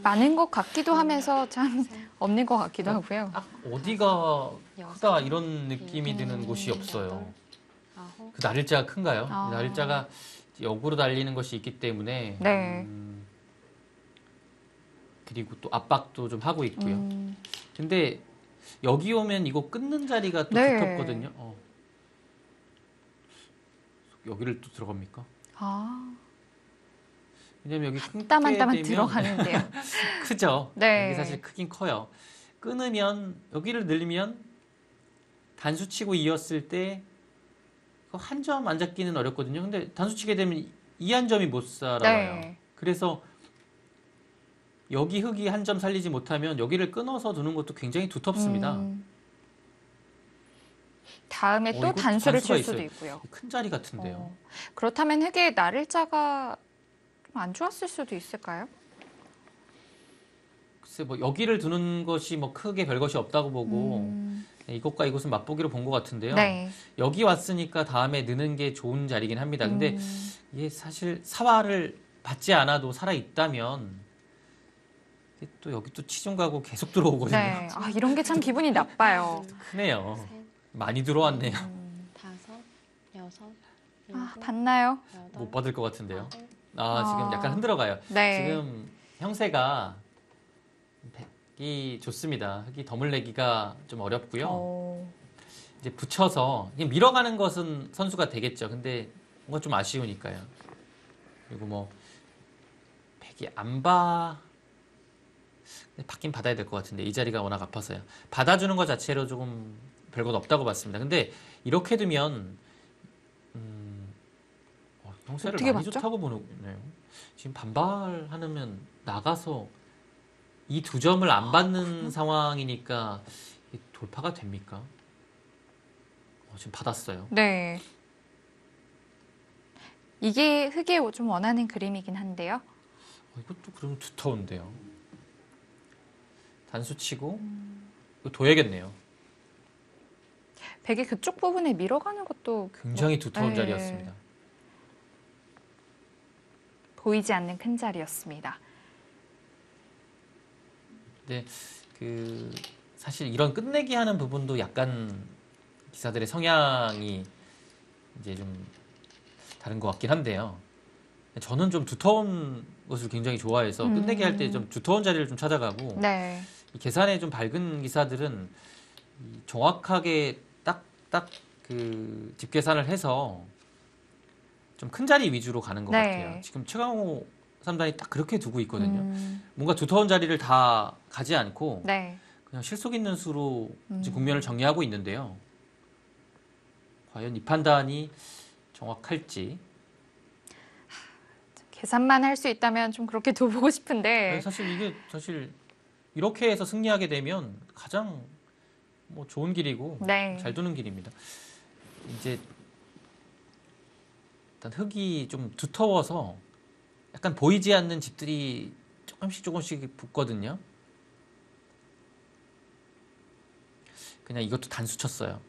많은 것 같기도 하면서 참 없는 것 같기도 하고요. 딱 어디가 크다 이런 느낌이 드는 곳이 없어요. 아홉, 그 날일자가 큰가요? 아. 날일자가 역으로 달리는 것이 있기 때문에 네. 그리고 또 압박도 좀 하고 있고요. 음, 근데 여기 오면 이거 끊는 자리가 또 네. 두텁거든요. 여기를 또 들어갑니까? 아, 왜냐면 여기 끊게 땀 한 땀은 되면 들어가는데요. 크죠. 네. 여기 사실 크긴 커요. 끊으면 여기를 늘리면 단수 치고 이었을 때 한 점 안 잡기는 어렵거든요. 근데 단수 치게 되면 이 한 점이 못 살아와요. 네. 그래서 여기 흙이 한 점 살리지 못하면 여기를 끊어서 두는 것도 굉장히 두텁습니다. 다음에 또 이거 단수를 단수가 칠 수도 있어요. 있고요. 큰 자리 같은데요. 그렇다면 흙의 날일자가 좀 안 좋았을 수도 있을까요? 글쎄 뭐 여기를 두는 것이 뭐 크게 별것이 없다고 보고 이것과 이것은 맛보기로 본 것 같은데요. 네. 여기 왔으니까 다음에 느는 게 좋은 자리긴 합니다. 근데 이게 사실 사활을 받지 않아도 살아 있다면 또 여기 또 치중 가고 계속 들어오거든요. 네. 아, 이런 게 참 기분이 나빠요. 크네요. 셋, 많이 들어왔네요. 다섯, 여섯, 아, 일곱, 봤나요? 여덟, 못 받을 것 같은데요. 아홉, 지금 약간 흔들어가요. 네. 지금 형세가 백이 좋습니다. 흑이 덤을 내기가 좀 어렵고요. 이제 붙여서 그냥 밀어가는 것은 선수가 되겠죠. 근데 뭔가 좀 아쉬우니까요. 그리고 뭐 백이 안 받긴 받아야 될 것 같은데 이 자리가 워낙 아파서요. 받아주는 것 자체로 조금 별것 없다고 봤습니다. 근데 이렇게 두면 형세를 어떻게 많이 봤죠? 좋다고 보네요. 지금 반발하면 나가서 이 두 점을 안 받는 상황이니까 돌파가 됩니까? 지금 받았어요. 네. 이게 흑이 좀 원하는 그림이긴 한데요. 이것도 그럼 두터운데요. 단수 치고 이거 둬야겠네요. 백이 그쪽 부분에 밀어가는 것도 굉장히 두터운 네. 자리였습니다. 보이지 않는 큰 자리였습니다. 근데 사실 이런 끝내기 하는 부분도 약간 기사들의 성향이 이제 좀 다른 것 같긴 한데요. 저는 좀 두터운 것을 굉장히 좋아해서 끝내기 할 때 좀 두터운 자리를 좀 찾아가고 네. 이 계산에 좀 밝은 기사들은 정확하게 딱 그 집계산을 해서 좀 큰 자리 위주로 가는 것 네. 같아요. 지금 최강호 3단이 딱 그렇게 두고 있거든요. 뭔가 두터운 자리를 다 가지 않고 네. 그냥 실속 있는 수로 이제 국면을 정리하고 있는데요. 과연 이 판단이 정확할지. 계산만 할 수 있다면 좀 그렇게 둬보고 싶은데. 사실 이렇게 해서 승리하게 되면 가장 뭐 좋은 길이고 네. 잘 두는 길입니다. 이제 일단 흙이 좀 두터워서 약간 보이지 않는 집들이 조금씩 붙거든요. 그냥 이것도 단수 쳤어요.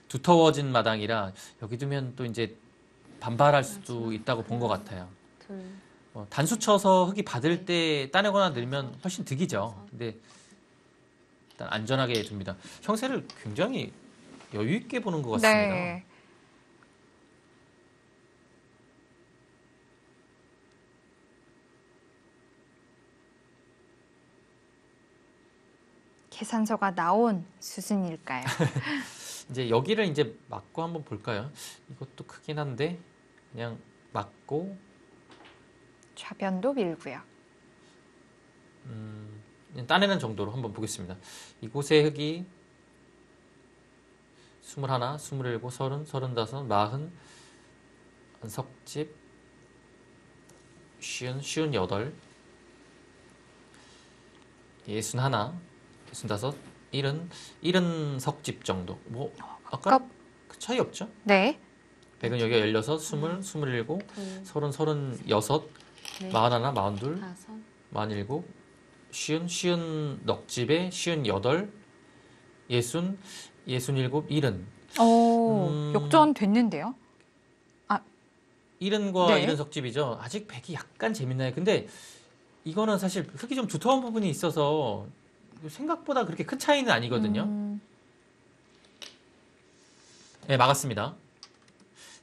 두터워진 마당이라 여기 두면 또 이제 반발할 수도 있다고 본 것 같아요. 단수 쳐서 흙이 받을 때 따내거나 늘면 훨씬 득이죠. 근데 일단 안전하게 둡니다. 형세를 굉장히 여유 있게 보는 것 같습니다. 네. 계산서가 나온 수순일까요? 이제 여기를 이제 맞고 한번 볼까요? 이것도 크긴 한데 그냥 맞고 좌변도 밀고요. 그냥 따내는 정도로 한번 보겠습니다. 이곳의 흙이 21, 27, 30, 35, 40, 석집, 50, 58, 61, 65, 70 석집 정도. 뭐 아까 그 차이 없죠? 네. 백은 여기가 16, 20, 27, 30, 36, 41, 42, 47, 50 넉집에 58, 60, 67, 70. 역전 됐는데요. 70과 네. 70 석집이죠. 아직 백이 약간 재밌나요? 근데 이거는 사실 흙이 좀 두터운 부분이 있어서 생각보다 그렇게 큰 차이는 아니거든요. 네, 막았습니다.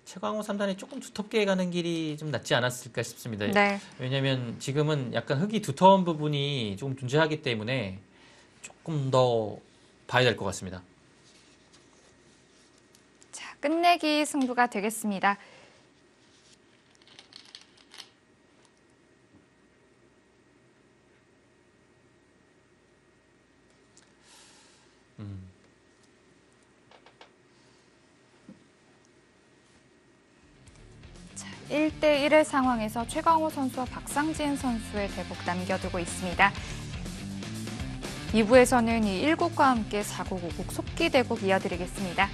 최강호 3단이 조금 두텁게 가는 길이 좀 낫지 않았을까 싶습니다. 네. 왜냐하면 지금은 약간 흙이 두터운 부분이 조금 존재하기 때문에 조금 더 봐야 될 것 같습니다. 자, 끝내기 승부가 되겠습니다. 자, 1대1의 상황에서 최강호 선수와 박상진 선수의 대국 남겨두고 있습니다. 2부에서는 이 1국과 함께 4국, 5국 속기 대국 이어드리겠습니다.